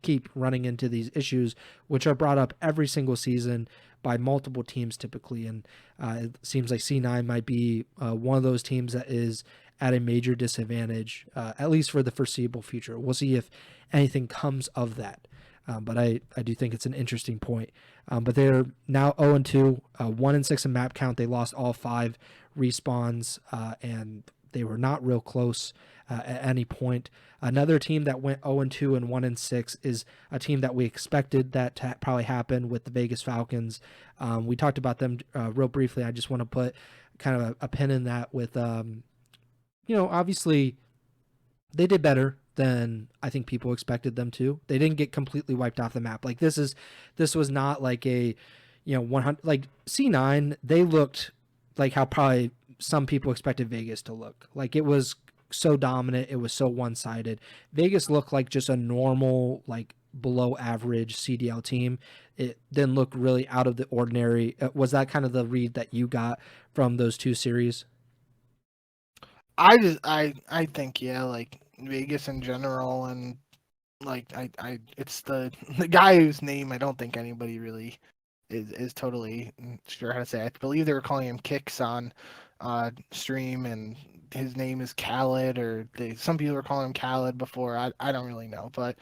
keep running into these issues, which are brought up every single season by multiple teams typically. And it seems like C9 might be one of those teams that is at a major disadvantage, at least for the foreseeable future. We'll see if anything comes of that. But I do think it's an interesting point. But they're now 0-2, 1-6 in map count. They lost all 5 respawns, and they were not real close at any point. Another team that went 0-2 and 1-6 is a team that we expected that to probably happen, with the Vegas Falcons. We talked about them real briefly. I just want to put kind of a pin in that with, obviously they did better than I think people expected them to. They didn't get completely wiped off the map. Like, this was not like a 100, like C9. They looked like how probably some people expected Vegas to look. Like, it was so dominant, it was so one-sided. Vegas looked like just a normal, like, below average CDL team. It didn't look really out of the ordinary. Was that kind of the read that you got from those 2 series? I think, yeah, like, Vegas in general, and like it's the guy whose name I don't think anybody really is totally sure how to say. I believe they were calling him Kicks on stream, and his name is Khaled, or some people were calling him Khaled before. I don't really know, but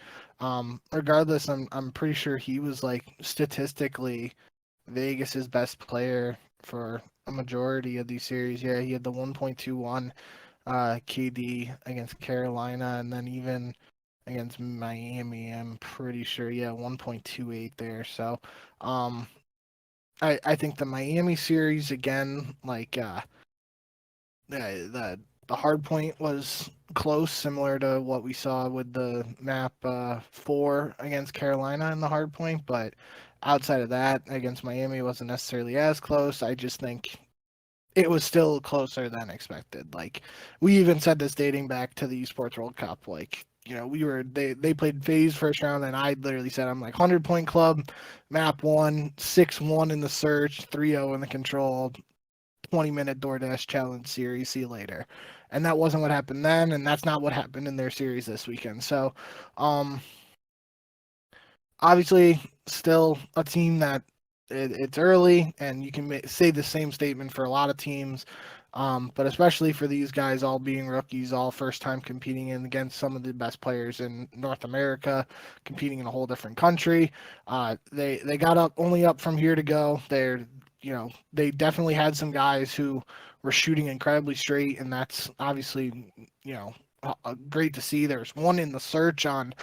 regardless, I'm pretty sure he was, like, statistically Vegas's best player for a majority of these series. Yeah, he had the 1.21 KD against Carolina, and then even against Miami, I'm pretty sure, 1.28 there. So I think the Miami series, again, like, the hard point was close, similar to what we saw with the map 4 against Carolina in the hard point, but outside of that, against Miami, it wasn't necessarily as close. I just think it was still closer than expected. Like, we even said this dating back to the Esports World Cup. Like, they played FaZe first round, and I literally said, I'm like, 100-point club, map 1, 6-1 in the search, 3-0 in the control, 20-minute DoorDash challenge series, see you later. And that wasn't what happened then, and that's not what happened in their series this weekend. So, obviously, still a team that it's early, and you can say the same statement for a lot of teams, but especially for these guys, all being rookies, all first time competing against some of the best players in North America, competing in a whole different country. They got only up from here to go. They definitely had some guys who were shooting incredibly straight, and that's obviously great to see. There's one in the search on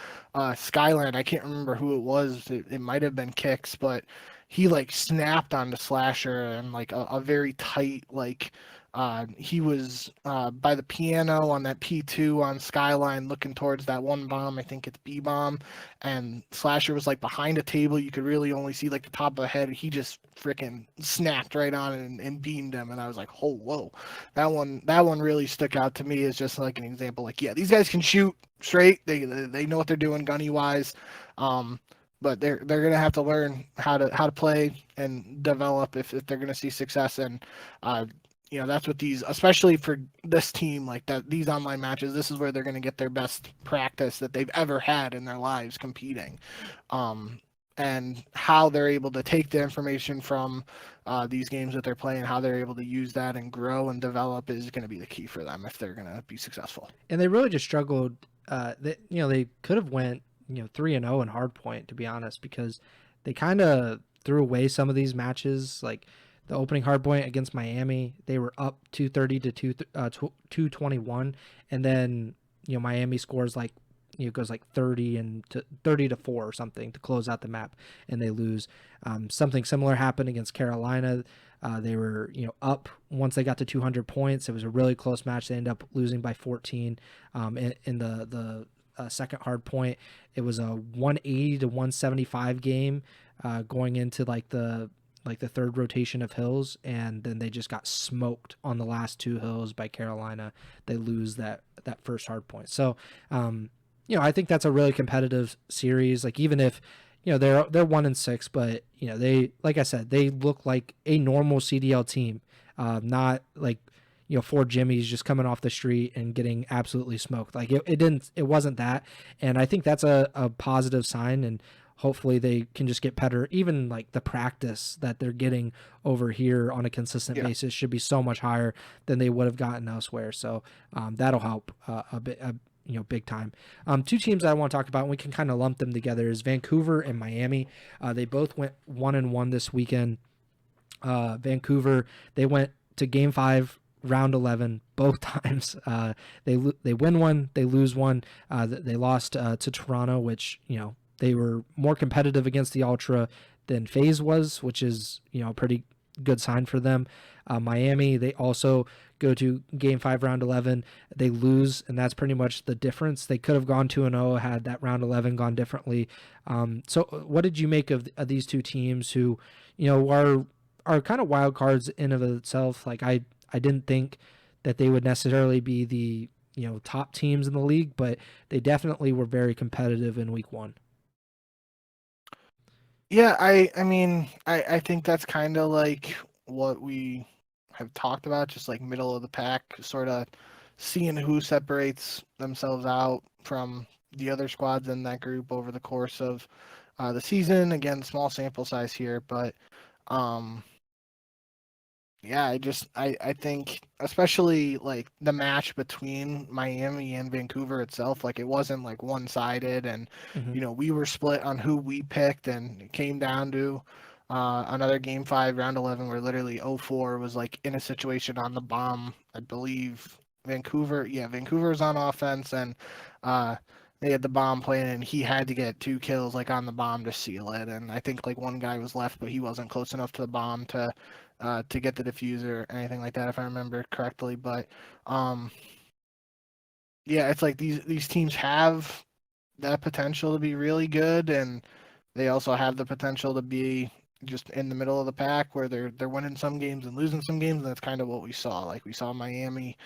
Skyline. I can't remember who it was. It might have been Kicks, but he, like, snapped on the slasher, and, like, a very tight, like, he was by the piano on that P2 on Skyline, looking towards that one bomb. I think it's B bomb, and Slasher was, like, behind a table. You could really only see, like, the top of the head. He just freaking snapped right on it and beamed him, and I was like, oh, whoa. That one really stuck out to me as just, like, an example. Like, yeah, these guys can shoot straight. They know what they're doing gunny wise. But they're gonna have to learn how to play and develop if they're gonna see success. And that's what these, especially for this team, like, that these online matches, this is where they're gonna get their best practice that they've ever had in their lives competing. and how they're able to take the information from these games that they're playing, how they're able to use that and grow and develop is going to be the key for them if they're going to be successful. And they really just struggled. They could have went 3-0 in hardpoint, to be honest, because they kind of threw away some of these matches. Like the opening hardpoint against Miami, they were up 230 to 221, and then Miami scores like goes like 30 to 4 or something to close out the map, and they lose. Something similar happened against Carolina. They were up once they got to 200 points. It was a really close match. They ended up losing by 14 in the second hard point. It was a 180 to 175 game going into like the third rotation of hills, and then they just got smoked on the last two hills by Carolina. They lose that first hard point. So I think that's a really competitive series. Like even if they're 1-6, but they, like I said, they look like a normal CDL team, not like four Jimmies just coming off the street and getting absolutely smoked. Like it wasn't that, and I think that's a positive sign, and hopefully they can just get better. Even like the practice that they're getting over here on a consistent basis should be so much higher than they would have gotten elsewhere. So that'll help a bit. Big time. Two teams I want to talk about, and we can kind of lump them together, is Vancouver and Miami. They both went 1-1 this weekend. Vancouver, they went to Game 5, Round 11 both times. They win one, they lose one. They lost to Toronto, which they were more competitive against the Ultra than FaZe was, which is a pretty good sign for them. Miami, they also go to Game 5, Round 11. They lose, and that's pretty much the difference. They could have gone 2-0 had that Round 11 gone differently. So what did you make of these two teams who, are kind of wild cards in of itself? Like I didn't think that they would necessarily be the top teams in the league, but they definitely were very competitive in week 1. Yeah, I mean, I think that's kind of like what we have talked about, just like middle of the pack, sort of seeing who separates themselves out from the other squads in that group over the course of the season. Again, small sample size here, but yeah, I think especially like the match between Miami and Vancouver itself, like it wasn't like one-sided, and we were split on who we picked, and it came down to another Game 5, Round 11, where literally 0-4 was like in a situation on the bomb. I believe Vancouver was on offense, and they had the bomb playing, and he had to get 2 kills like on the bomb to seal it. And I think like one guy was left, but he wasn't close enough to the bomb to get the diffuser or anything like that, if I remember correctly. But yeah, it's like these teams have that potential to be really good, and they also have the potential to be just in the middle of the pack where they're winning some games and losing some games. And that's kind of what we saw. Like we saw Miami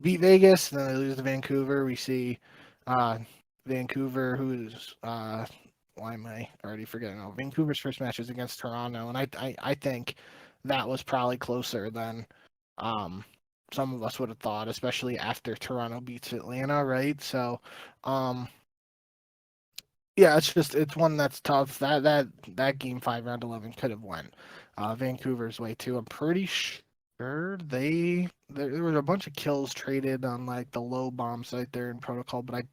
beat Vegas, then they lose to Vancouver. We see Vancouver, who's why am I already forgetting? Oh, Vancouver's first match is against Toronto, and I think that was probably closer than some of us would have thought, especially after Toronto beats Atlanta, right? So yeah, it's one that's tough. That Game 5, Round 11 could have went Vancouver's way too. I'm pretty sure there was a bunch of kills traded on like the low bomb site there in protocol, but I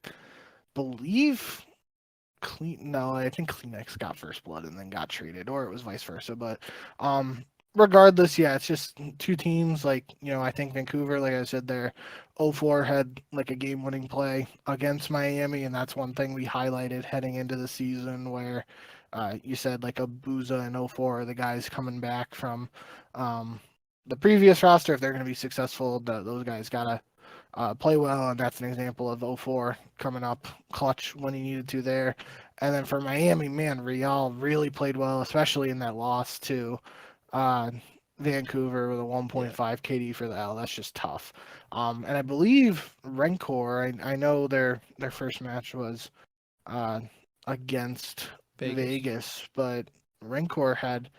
believe I think Kleenex got first blood and then got traded, or it was vice versa. But regardless, yeah, it's just two teams. Like I think Vancouver, like I said, their 0-4 had like a game-winning play against Miami, and that's one thing we highlighted heading into the season, where you said like Abuza and 0-4 are the guys coming back from the previous roster. If they're going to be successful, those guys gotta play well, and that's an example of 0-4 coming up clutch when he needed to there. And then for Miami, man, Real really played well, especially in that loss to Vancouver with a 1.5 KD for the L. That's just tough. And I believe Rancor, I know their first match was against Vegas, but Rancor had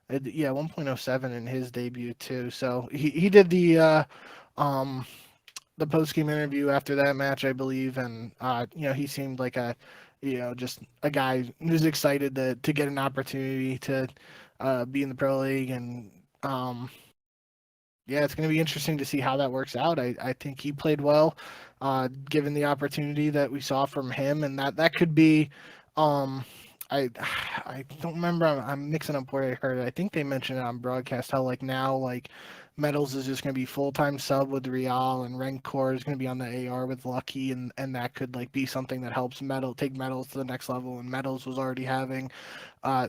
1.07 in his debut too. So he did the the post game interview after that match, I believe, and he seemed like just a guy who's excited to get an opportunity to be in the pro league, and yeah, it's going to be interesting to see how that works out. I think he played well, given the opportunity that we saw from him, and that could be. Um, I I don't remember. I'm mixing up where I heard it. I think they mentioned it on broadcast how like now like Metals is just going to be full time sub with Real, and Rancor is going to be on the AR with Lucky, and that could like be something that helps take Metals to the next level. And Metals was already having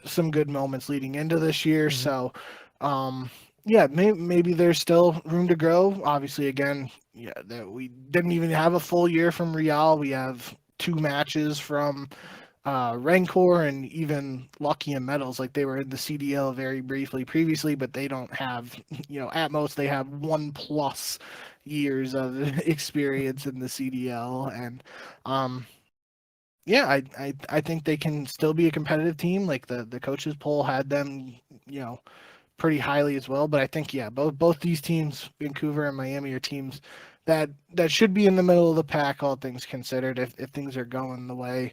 some good moments leading into this year, Mm-hmm. so. Um, yeah, maybe there's still room to grow. Obviously, again, yeah, that we didn't even have a full year from Real. We have 2 matches from Rancor and even Lucky and Metals. Like they were in the CDL very briefly previously, but they don't have, at most they have 1+ years of experience in the CDL, and yeah, I think they can still be a competitive team. Like the coaches poll had them, you know pretty highly as well. But I think both these teams, Vancouver and Miami, are teams that should be in the middle of the pack, all things considered. If things are going the way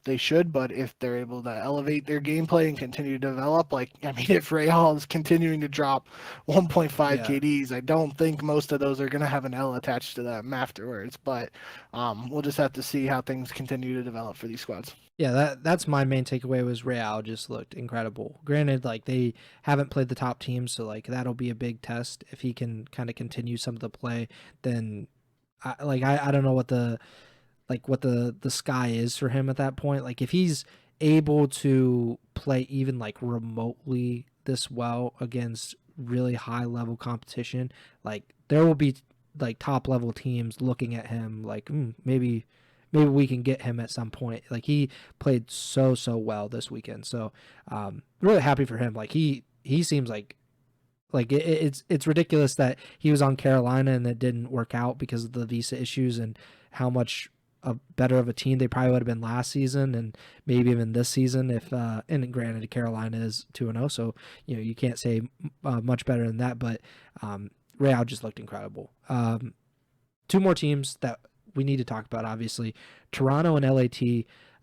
they should, but if they're able to elevate their gameplay and continue to develop, like I mean, if Real is continuing to drop 1.5 Yeah. KDs, I don't think most of those are going to have an L attached to them afterwards. But we'll just have to see how things continue to develop for these squads. Yeah, that's my main takeaway was Real just looked incredible. Granted, like they haven't played the top teams, so like that'll be a big test. If he can kind of continue some of the play, then I don't know what the sky is for him at that point. Like if he's able to play even like remotely this well against really high level competition, like there will be like top level teams looking at him like maybe we can get him at some point. Like he played so well this weekend. So really happy for him. Like he seems like it's ridiculous that he was on Carolina and it didn't work out because of the visa issues and how much better of a team they probably would have been last season and maybe even this season if and granted Carolina is 2-0, so you can't say much better than that, but Real just looked incredible. Two more teams that we need to talk about, obviously, Toronto and LAT.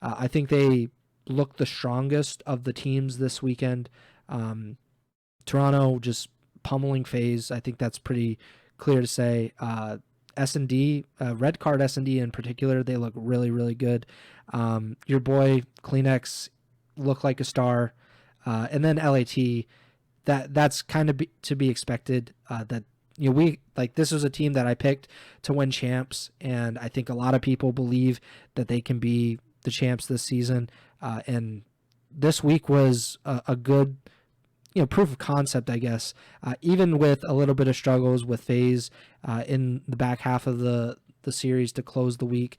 I think they look the strongest of the teams this weekend. Toronto just pummeling FaZe. I think that's pretty clear to say. S&D, red card S&D in particular, they look really good. Your boy Kleenex looked like a star, and then LAT. That's kind of to be expected. That we like this was a team that I picked to win champs, and I think a lot of people believe that they can be the champs this season. And this week was a good proof of concept, I guess. Even with a little bit of struggles with FaZe in the back half of the series to close the week,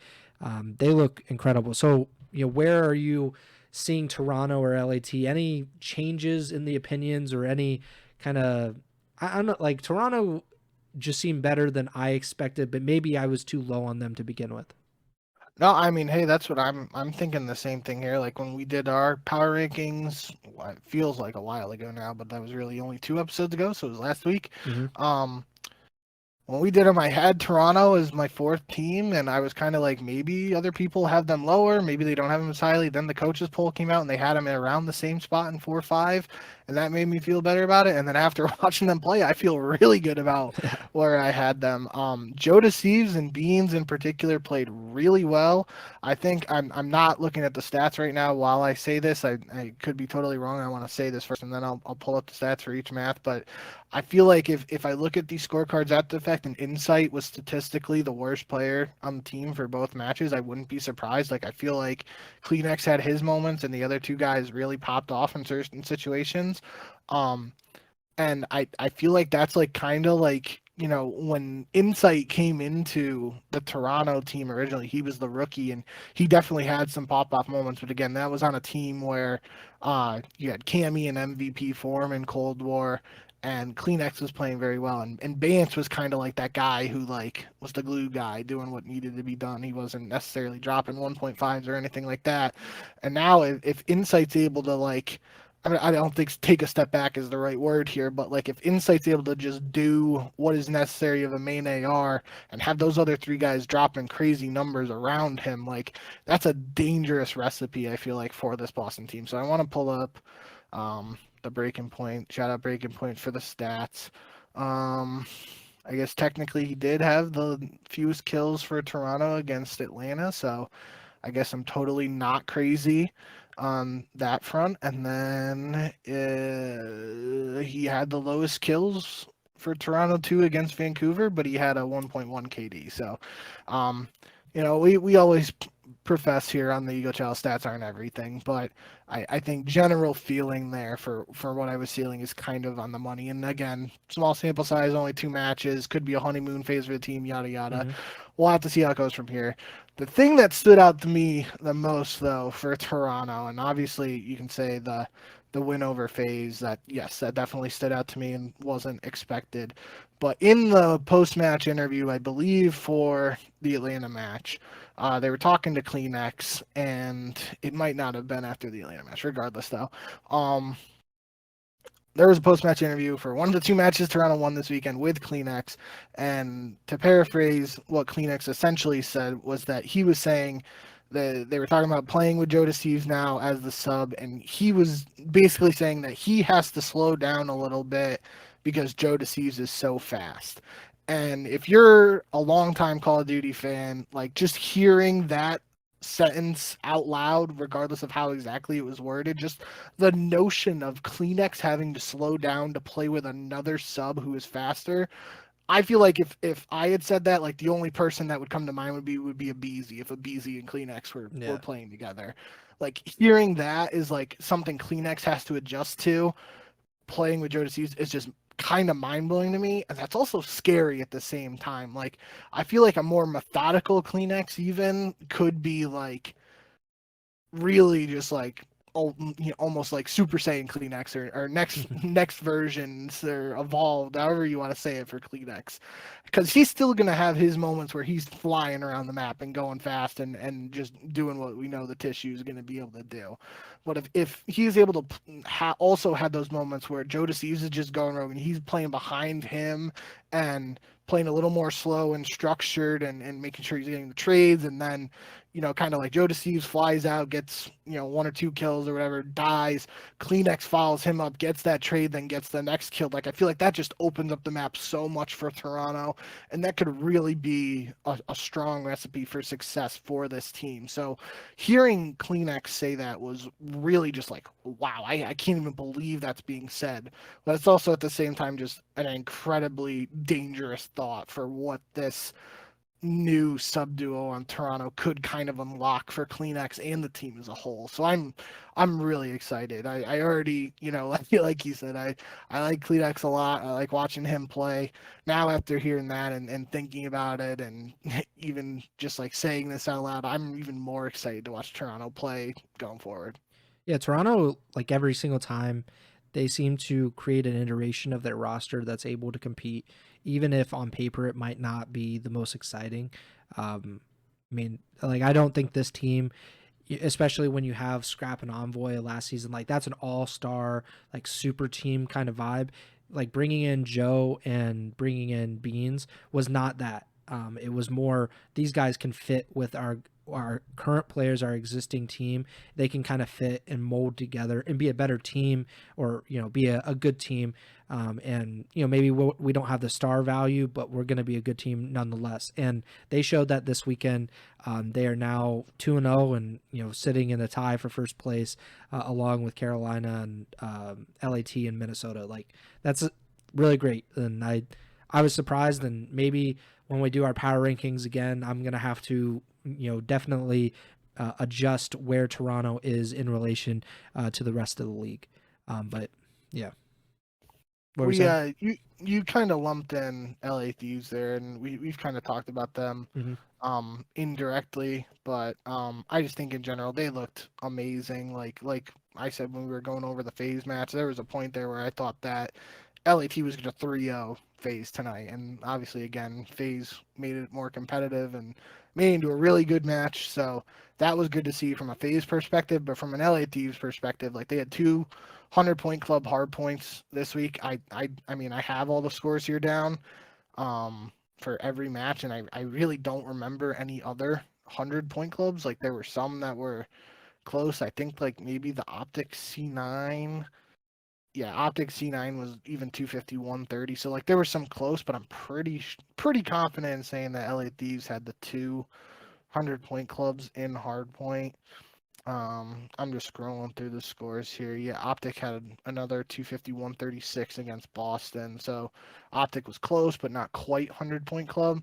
they look incredible. So, where are you seeing Toronto or LAT? Any changes in the opinions or any kind of, I don't know, like Toronto just seemed better than I expected, but maybe I was too low on them to begin with. No, I mean, hey, that's what I'm thinking the same thing here. Like when we did our power rankings, it feels like a while ago now, but that was really only 2 episodes ago, so it was last week. Mm-hmm. When we did them, I had Toronto as my 4th team, and I was kind of like, maybe other people have them lower, maybe they don't have them as highly. Then the coaches poll came out, and they had them in around the same spot in 4-5, and that made me feel better about it. And then after watching them play, I feel really good about where I had them. Joe Thieves and Beans in particular played really well. I think I'm not looking at the stats right now while I say this. I could be totally wrong. I want to say this first, and then I'll pull up the stats for each math, but I feel like if I look at these scorecards after the fact, and Insight was statistically the worst player on the team for both matches, I wouldn't be surprised. Like I feel like Kleenex had his moments, and the other 2 guys really popped off in certain situations. And I feel like that's like kind of like when Insight came into the Toronto team originally, he was the rookie and he definitely had some pop off moments. But again, that was on a team where you had Cammy in MVP form in Cold War, and Kleenex was playing very well, and Bance was kind of like that guy who like was the glue guy doing what needed to be done. He wasn't necessarily dropping 1.5s or anything like that. And now if Insight's able to like I mean, I don't think take a step back is the right word here, but like if Insight's able to just do what is necessary of a main AR and have those other three guys dropping crazy numbers around him, like that's a dangerous recipe, I feel like, for this Boston team. So I want to pull up the breaking point, shout out breaking point for the stats. I guess technically he did have the fewest kills for Toronto against Atlanta, so I guess I'm totally not crazy on that front. And then he had the lowest kills for Toronto too against Vancouver, but he had a 1.1 KD. So, um, we always profess here on the Ego Chall stats aren't everything, but I think general feeling there for what I was feeling is kind of on the money. And again, small sample size, only 2 matches, could be a honeymoon phase for the team, yada yada. Mm-hmm. We'll have to see how it goes from here. The thing that stood out to me the most, though, for Toronto, and obviously you can say the win over FaZe, that yes, that definitely stood out to me and wasn't expected. But in the post-match interview, I believe for the Atlanta match, they were talking to CleanX, and it might not have been after the Atlanta match. Regardless, though, there was a post-match interview for one of the 2 matches Toronto won this weekend with CleanX, and to paraphrase what CleanX essentially said was that he was saying that they were talking about playing with Joe Thieves now as the sub, and he was basically saying that he has to slow down a little bit because Joe Thieves is so fast. And if you're a longtime Call of Duty fan, like just hearing that sentence out loud, regardless of how exactly it was worded, just the notion of CleanX having to slow down to play with another sub who is faster. I feel like if I had said that, like the only person that would come to mind would be a Beezy, if a Beezy and CleanX were playing together. Like hearing that is like something CleanX has to adjust to. Playing with Joe Thieves is just kind of mind blowing to me, and that's also scary at the same time. Like I feel like a more methodical CleanX even could be like really just like almost like Super Saiyan CleanX or next versions or evolved, however you want to say it for CleanX, because he's still gonna have his moments where he's flying around the map and going fast and just doing what we know the tissue is gonna be able to do. But if he's able to also have those moments where Joe Thieves is just going rogue and he's playing behind him and playing a little more slow and structured and making sure he's getting the trades, and then kind of like Joe Thieves flies out, gets 1 or 2 kills or whatever, dies. CleanX follows him up, gets that trade, then gets the next kill. Like I feel like that just opens up the map so much for Toronto, and that could really be a strong recipe for success for this team. So hearing CleanX say that was really just like, wow, I can't even believe that's being said. But it's also at the same time just an incredibly dangerous thought for what this new sub duo on Toronto could kind of unlock for CleanX and the team as a whole. So I'm really excited. I already, like you said, I like CleanX a lot. I like watching him play. Now after hearing that and thinking about it and even just like saying this out loud, I'm even more excited to watch Toronto play going forward. Yeah, Toronto, like every single time, they seem to create an iteration of their roster that's able to compete, even if on paper it might not be the most exciting. I mean, like I don't think this team, especially when you have Scrap and Envoy last season, like that's an all-star, like super team kind of vibe. Like bringing in Joe and bringing in Beans was not that. It was more these guys can fit with our current players, our existing team. They can kind of fit and mold together and be a better team, or be a good team. And maybe we don't have the star value, but we're going to be a good team nonetheless. And they showed that this weekend. They are now 2-0 and sitting in a tie for first place, along with Carolina and LAT and Minnesota. Like that's really great, and I was surprised, and maybe when we do our power rankings again, I'm gonna have to definitely adjust where Toronto is in relation to the rest of the league. But yeah, what were Well, you saying? yeah, you kind of lumped in LA Thieves there, and we've kind of talked about them Mm-hmm. indirectly, but I just think in general they looked amazing. Like I said when we were going over the FaZe match, there was a point there where I thought that LAT was going to 3-0 FaZe tonight, and obviously again FaZe made it more competitive and made into a really good match. So that was good to see from a FaZe perspective, but from an LA Thieves perspective, like they had 200-point club hard points this week. I mean, I have all the scores here down for every match, and I really don't remember any other 100-point clubs. Like there were some that were close. I think like maybe the OpTic C9. Yeah, OpTic C9 was even 250, 130. So like there were some close, but I'm pretty confident in saying that LA Thieves had the 200-point clubs in hardpoint. I'm just scrolling through the scores here. Yeah, OpTic had another 250, 136 against Boston. So OpTic was close, but not quite 100-point club.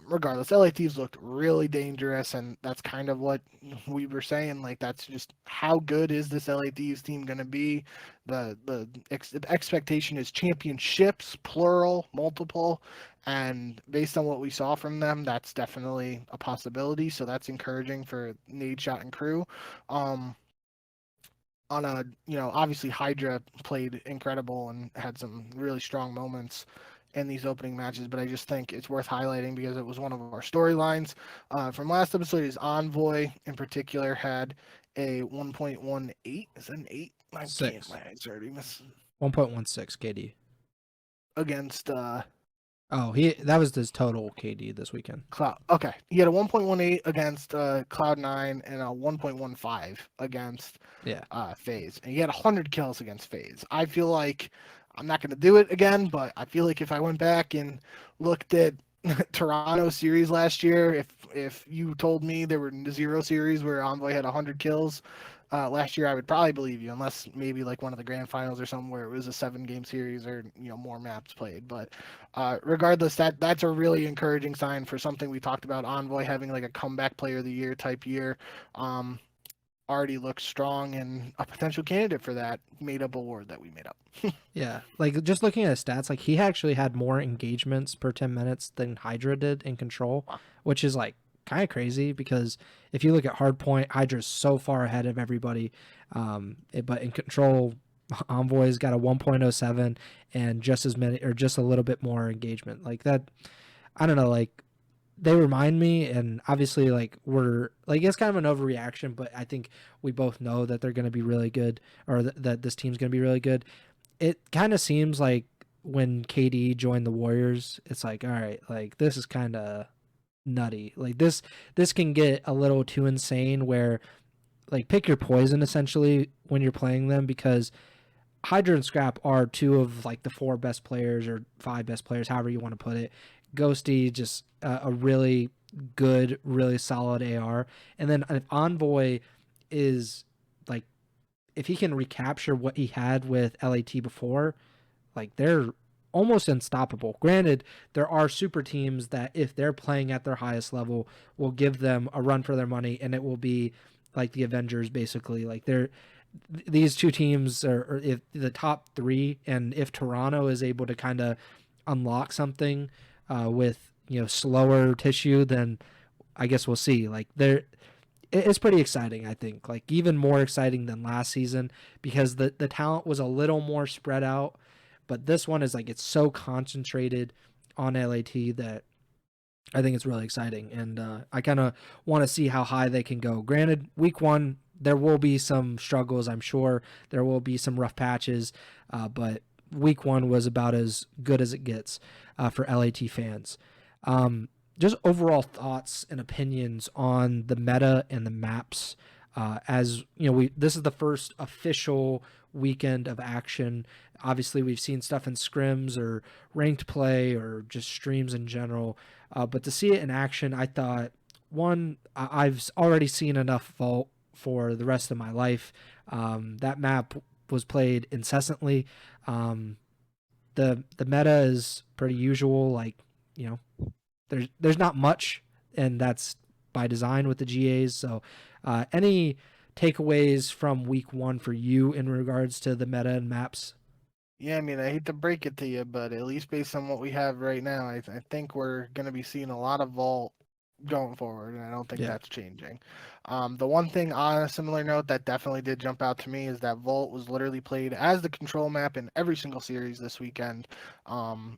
Regardless, LA Thieves looked really dangerous, and that's kind of what we were saying. Like, that's just how good is this LA Thieves team going to be? The expectation is championships, plural, multiple. And based on what we saw from them, that's definitely a possibility. So that's encouraging for Nadeshot and crew. Um, on a, obviously Hydra played incredible and had some really strong moments in these opening matches, but I just think it's worth highlighting because it was one of our storylines from last episode. Is Envoy in particular had a 1.18? Is that an 8? I can't. Six. My eyes are hurting. This 1.16 KD. against Oh, that was his total KD this weekend. Cloud. Okay, he had a 1.18 against Cloud9 and a 1.15 against FaZe, and he had 100 kills against FaZe. I feel like I'm not going to do it again, but I feel like if I went back and looked at Toronto series last year, if you told me there were 0 series where Envoy had 100 kills last year, I would probably believe you, unless maybe like one of the grand finals or something where it was a 7-game series or more maps played. But regardless, that's a really encouraging sign for something we talked about. Envoy having like a comeback player of the year type year. Already looks strong and a potential candidate for that made up award that we made up. Yeah, like just looking at his stats, like he actually had more engagements per 10 minutes than Hydra did in Control, which is like kind of crazy because if you look at Hardpoint, Hydra's so far ahead of everybody. But in Control, Envoy's got a 1.07 and just as many or just a little bit more engagement. Like that, I don't know, like they remind me, and obviously like we're like it's kind of an overreaction, but I think we both know that they're going to be really good, or that this team's going to be really good. It kind of seems like when KD joined the Warriors, it's like, all right, like this is kind of nutty. Like this can get a little too insane where like pick your poison essentially when you're playing them, because Hydra and Scrap are 2 of like the 4 best players or 5 best players, however you want to put it. Ghosty, just a really good, really solid AR. And then if Envoy is like, if he can recapture what he had with LAT before, like they're almost unstoppable. Granted, there are super teams that if they're playing at their highest level will give them a run for their money, and it will be like the Avengers basically. Like these 2 teams are if the top 3, and if Toronto is able to kind of unlock something with slower tissue, then I guess we'll see. Like it's pretty exciting, I think. Like even more exciting than last season because the talent was a little more spread out, but this one is like it's so concentrated on LAT that I think it's really exciting, and I kind of want to see how high they can go. Granted, week 1 there will be some struggles, I'm sure. There will be some rough patches, but week 1 was about as good as it gets for LAT fans. Just overall thoughts and opinions on the meta and the maps. As you know, this is the first official weekend of action. Obviously, we've seen stuff in scrims or ranked play or just streams in general. But to see it in action, I thought, one, I've already seen enough Vault for the rest of my life. That map was played incessantly. The meta is pretty usual. Like, there's not much, and that's by design with the GAs. So any takeaways from week 1 for you in regards to the meta and maps? Yeah, I mean, I hate to break it to you, but at least based on what we have right now, I think we're going to be seeing a lot of Vault going forward, and I don't think Yeah. that's changing. The one thing on a similar note that definitely did jump out to me is that Volt was literally played as the control map in every single series this weekend.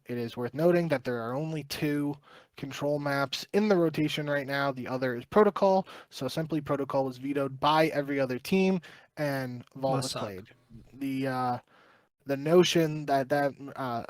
It is worth noting that there are only two control maps in the rotation right now. The other is Protocol. So simply Protocol was vetoed by every other team, and Vault Must was suck. played. The notion that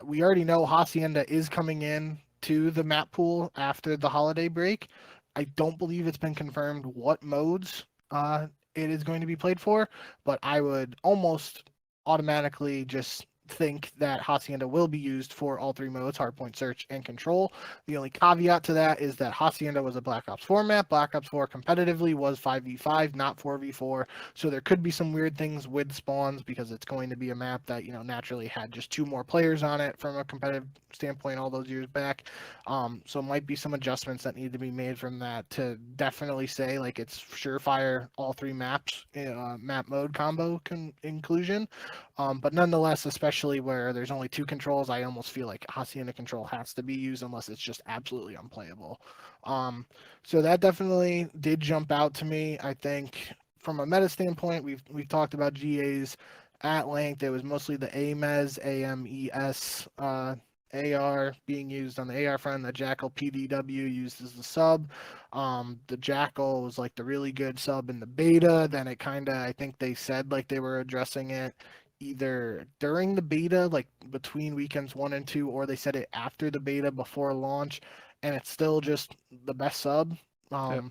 we already know Hacienda is coming in to the map pool after the holiday break. I don't believe it's been confirmed what modes it is going to be played for, but I would almost automatically just think that Hacienda will be used for all three modes, hardpoint, search, and control. The only caveat to that is that Hacienda was a Black Ops 4 map. Black Ops 4 competitively was 5v5, not 4v4. So there could be some weird things with spawns because it's going to be a map that, naturally had just two more players on it from a competitive standpoint all those years back. So it might be some adjustments that need to be made from that to definitely say like it's surefire all three maps, map mode combo inclusion. But nonetheless, especially where there's only two controls, I almost feel like Hacienda control has to be used unless it's just absolutely unplayable. So that definitely did jump out to me. I think from a meta standpoint, we've talked about GAs at length. It was mostly the AMES, AMES, AR being used on the AR front. The Jackal PDW used as the sub. The Jackal was like the really good sub in the beta. Then it kind of, I think they said like they were addressing it either during the beta, like between weekends 1 and 2, or they said it after the beta before launch, and it's still just the best sub. Yep.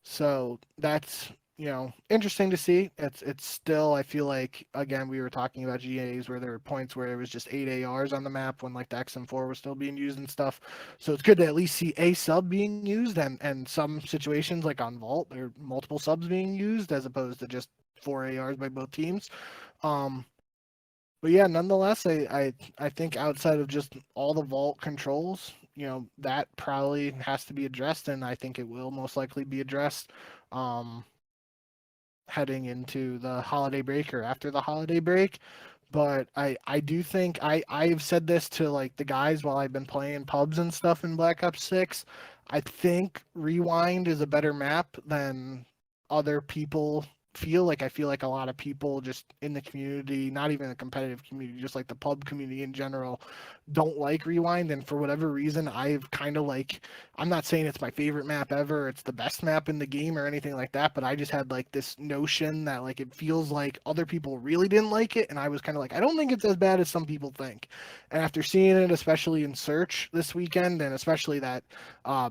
So that's interesting to see. It's still, I feel like, again, we were talking about GAs where there were points where it was just 8 ARs on the map when like the XM4 was still being used and stuff. So it's good to at least see a sub being used, and some situations like on Vault there are multiple subs being used as opposed to just 4 ARs by both teams. Um, but yeah, nonetheless, I think outside of just all the Vault controls, that probably has to be addressed, and I think it will most likely be addressed um, heading into the holiday break or after the holiday break. But I do think I've said this to like the guys while I've been playing pubs and stuff in Black Ops 6. I think Rewind is a better map than other people feel. Like I feel like a lot of people just in the community, not even the competitive community, just like the pub community in general, don't like Rewind. And for whatever reason, I've kind of like, I'm not saying it's my favorite map ever, it's the best map in the game or anything like that, but I just had like this notion that like it feels like other people really didn't like it, and I was kind of like, I don't think it's as bad as some people think. And after seeing it, especially in Search this weekend, and especially that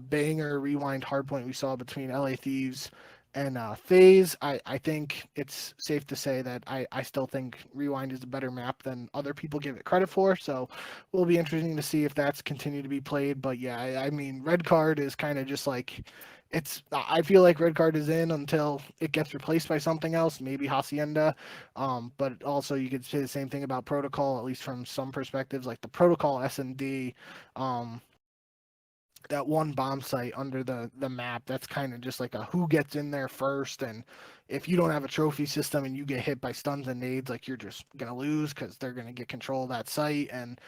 banger Rewind hardpoint we saw between LA Thieves and FaZe, I think it's safe to say that I still think Rewind is a better map than other people give it credit for. So will be interesting to see if that's continued to be played. But yeah, I mean, red card is kind of just like I feel like red card is in until it gets replaced by something else, maybe Hacienda. But also you could say the same thing about protocol, at least from some perspectives, like the protocol S&D. That one bomb site under the map, that's kind of just like a who gets in there first. And if you don't have a trophy system and you get hit by stuns and nades, like you're just gonna lose because they're gonna get control of that site. And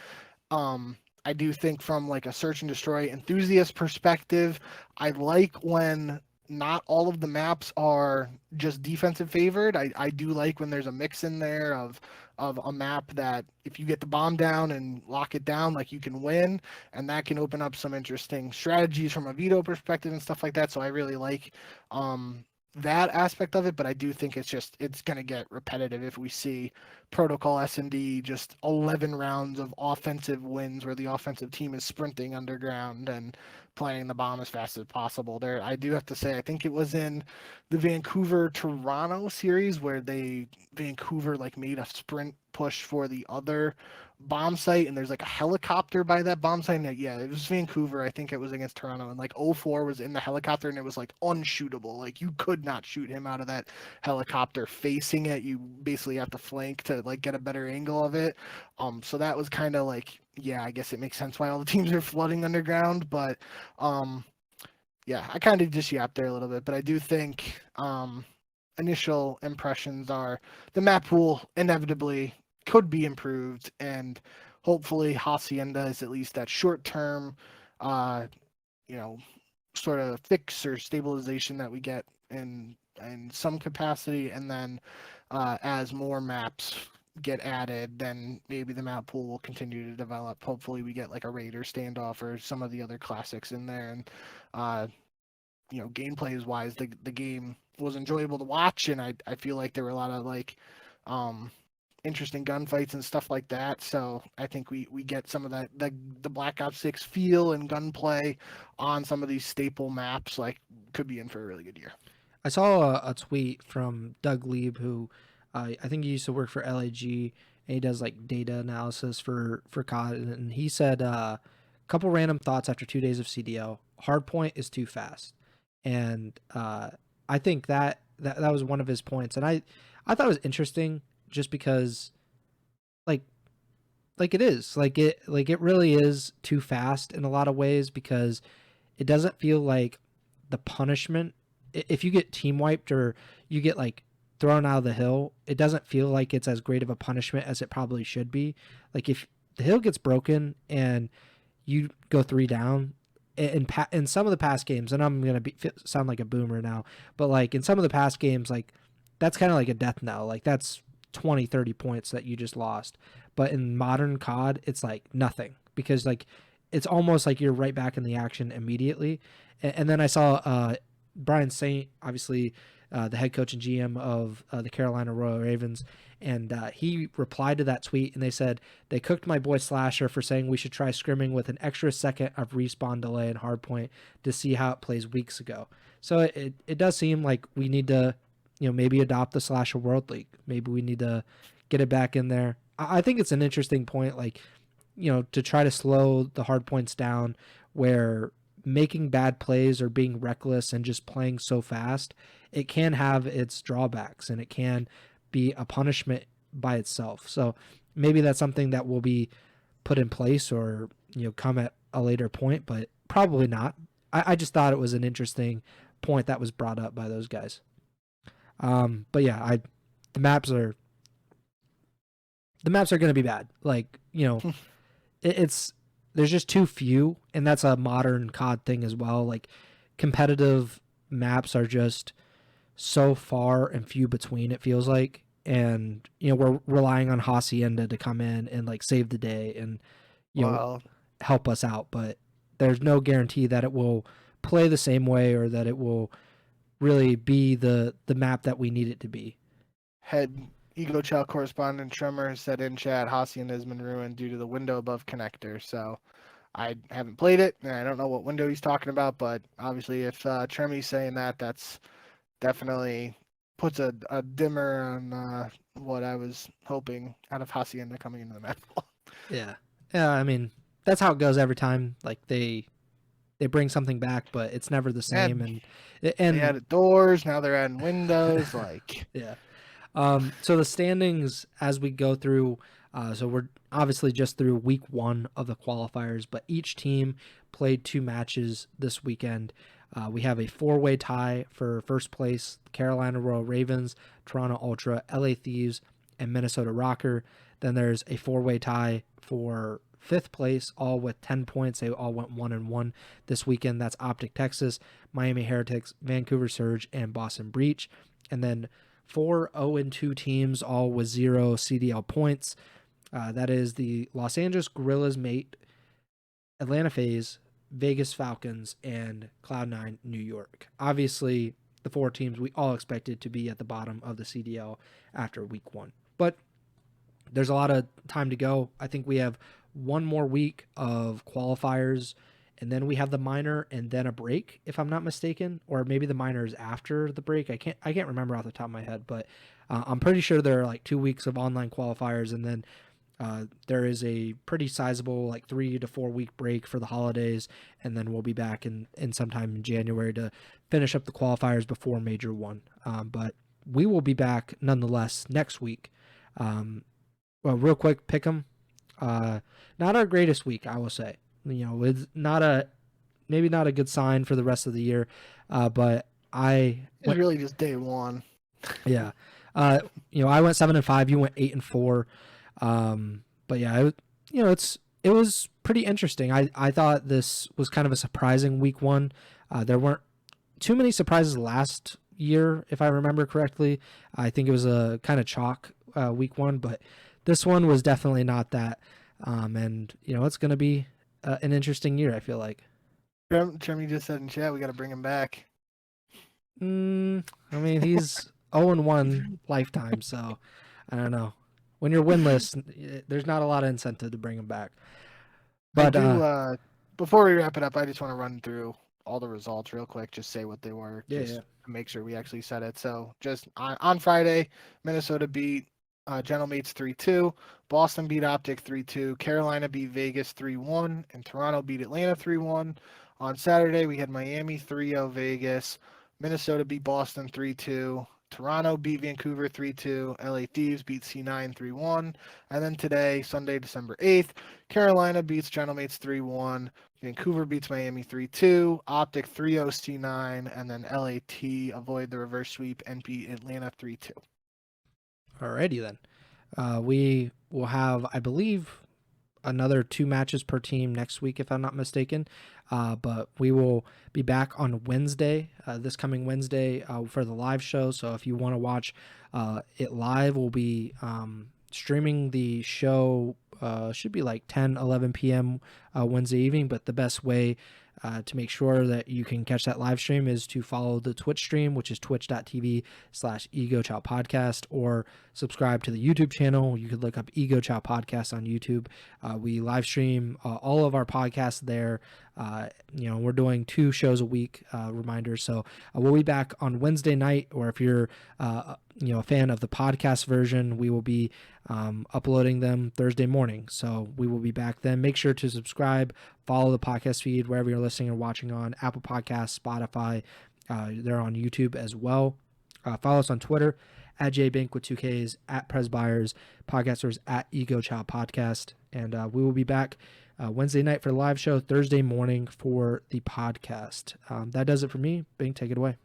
I do think from like a search and destroy enthusiast perspective, I like when not all of the maps are just defensive favored. I do like when there's a mix in there of a map that if you get the bomb down and lock it down, like you can win, and that can open up some interesting strategies from a veto perspective and stuff like that. So I really like that aspect of it, but I do think it's gonna get repetitive if we see protocol S&D just 11 rounds of offensive wins where the offensive team is sprinting underground and playing the bomb as fast as possible. There, I do have to say, I think it was in the Vancouver Toronto series where Vancouver like made a sprint push for the other bomb site, and there's like a helicopter by that bomb site. And yeah, it was Vancouver. I think it was against Toronto, and like O4 was in the helicopter, and it was like unshootable. Like you could not shoot him out of that helicopter facing it. You basically have to flank to like get a better angle of it. So that was kind of like, yeah, I guess it makes sense why all the teams are flooding underground. But yeah, I kind of just yapped there a little bit, but I do think initial impressions are the map pool inevitably could be improved, and hopefully Hacienda is at least that short term, uh, you know, sort of fix or stabilization that we get in some capacity, and then as more maps get added, then maybe the map pool will continue to develop. Hopefully we get like a Raider standoff or some of the other classics in there, and gameplays wise, the game was enjoyable to watch, and I feel like there were a lot of like interesting gunfights and stuff like that. So I think we get some of that the Black Ops 6 feel and gunplay on some of these staple maps. Like, could be in for a really good year. I saw a tweet from Doug Lieb, who I think he used to work for LAG, and he does like data analysis for COD, and he said a couple random thoughts after 2 days of CDL. Hardpoint is too fast, and I think that was one of his points, and I thought it was interesting just because like it is like it really is too fast in a lot of ways, because it doesn't feel like the punishment if you get team wiped or you get like thrown out of the hill. It doesn't feel like it's as great of a punishment as it probably should be. Like if the hill gets broken and you go 3 down in some of the past games, and I'm gonna sound like a boomer now, but like in some of the past games, like that's kind of like a death knell. Like that's 20-30 points that you just lost. But in modern COD, it's like nothing, because like it's almost like you're right back in the action immediately. And then I saw Brian Saint, obviously the head coach and GM of the Carolina Royal Ravens, and he replied to that tweet, and they said, they cooked my boy Slasher for saying we should try scrimming with an extra second of respawn delay in hardpoint to see how it plays weeks ago. So it does seem like we need to, maybe adopt the Slasher World League. Maybe we need to get it back in there. I think it's an interesting point, like, to try to slow the hard points down, where making bad plays or being reckless and just playing so fast, it can have its drawbacks, and it can be a punishment by itself. So maybe that's something that will be put in place or, come at a later point, but probably not. I just thought it was an interesting point that was brought up by those guys. But yeah, the maps are going to be bad. Like, there's just too few, and that's a modern COD thing as well. Like, competitive maps are just so far and few between, it feels like. And, we're relying on Hacienda to come in and like save the day and, help us out. But there's no guarantee that it will play the same way or that it will really be the map that we need it to be. Head Ego Chall correspondent Tremor said in chat, Hacienda has been ruined due to the window above connector. So I haven't played it, and I don't know what window he's talking about, but obviously if Tremy's saying that, that's definitely puts a dimmer on what I was hoping out of Hacienda coming into the map. Yeah. I mean, that's how it goes every time. Like they bring something back, but it's never the same. And they added doors, now they're adding windows. Like, yeah. So the standings as we go through, so we're obviously just through week 1 of the qualifiers, but each team played 2 matches this weekend. We have a 4-way tie for first place: Carolina Royal Ravens, Toronto Ultra, LA Thieves, and Minnesota Rocker. Then there's a 4-way tie for 5th place, all with 10 points. They all went 1-1 this weekend. That's OpTic Texas, Miami Heretics, Vancouver Surge, and Boston Breach. And then 4 0-2 teams, all with 0 CDL points. That is the Los Angeles Guerrillas M8, Atlanta FaZe, Vegas Falcons, and CLOUD9 New York. Obviously, the 4 teams we all expected to be at the bottom of the CDL after week 1. But there's a lot of time to go. I think we have 1 more week of qualifiers, and then we have the minor and then a break, if I'm not mistaken, or maybe the minor is after the break. I can't remember off the top of my head, but I'm pretty sure there are like 2 weeks of online qualifiers, and then there is a pretty sizable like 3 to 4 week break for the holidays, and then we'll be back in sometime in January to finish up the qualifiers before Major 1. But we will be back nonetheless next week. Well, real quick, pick 'em. Not our greatest week, I will say. It's maybe not a good sign for the rest of the year. But it's really just day 1. Yeah. I went 7-5. You went 8-4. But yeah, it was pretty interesting. I thought this was kind of a surprising week 1. There weren't too many surprises last year, if I remember correctly. I think it was a kind of chalk week one, but this one was definitely not that. And it's going to be an interesting year, I feel like. Jeremy just said in chat we got to bring him back. I mean, he's 0-1 lifetime, so I don't know. When you're winless, there's not a lot of incentive to bring him back. But before we wrap it up, I just want to run through all the results real quick, just say what they were, to make sure we actually said it. So just on Friday, Minnesota beat General Mates 3-2, Boston beat OpTic 3-2, Carolina beat Vegas 3-1, and Toronto beat Atlanta 3-1. On Saturday, we had Miami 3-0 Vegas, Minnesota beat Boston 3-2, Toronto beat Vancouver 3-2, LA Thieves beat C9 3-1, and then today, Sunday, December 8th, Carolina beats General Mates 3-1, Vancouver beats Miami 3-2, OpTic 3-0 C9, and then LAT avoid the reverse sweep and beat Atlanta 3-2. Alrighty then. We will have, I believe, another 2 matches per team next week, if I'm not mistaken. But we will be back on Wednesday, this coming Wednesday, for the live show. So if you want to watch it live, we'll be streaming the show. Should be like 10, 11 p.m. Wednesday evening. But the best way to make sure that you can catch that live stream is to follow the Twitch stream, which is twitch.tv/Ego Chall Podcast, or subscribe to the YouTube channel. You could look up Ego Chall Podcast on YouTube. We live stream all of our podcasts there. We're doing 2 shows a week, reminder. So we'll be back on Wednesday night, or if you're a fan of the podcast version, we will be uploading them Thursday morning. So we will be back then. Make sure to subscribe, follow the podcast feed wherever you're listening or watching on Apple Podcasts, Spotify. They're on YouTube as well. Follow us on Twitter at JBink with 2 Ks, at Pres Byers, podcasters at Ego Chall Podcast. And we will be back Wednesday night for the live show, Thursday morning for the podcast. That does it for me. Bink, take it away.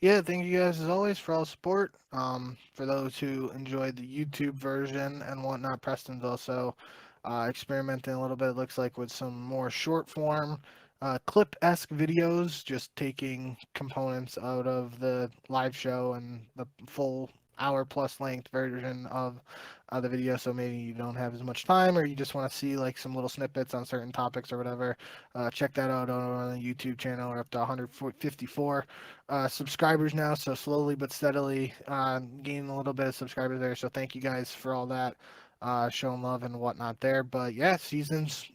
Yeah, thank you guys as always for all the support. For those who enjoyed the YouTube version and whatnot, Preston's also experimenting a little bit, it looks like, with some more short form clip-esque videos, just taking components out of the live show and the full hour-plus length version of the video, so maybe you don't have as much time or you just want to see like some little snippets on certain topics or whatever. Check that out on the YouTube channel. We're up to 154 subscribers now, so slowly but steadily gaining a little bit of subscribers there, so thank you guys for all that, showing love and whatnot there. But yeah, season's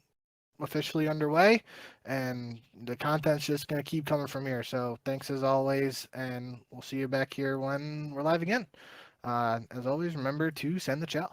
officially underway and the content's just going to keep coming from here, so thanks as always, and we'll see you back here when we're live again. As always, remember to send the chow.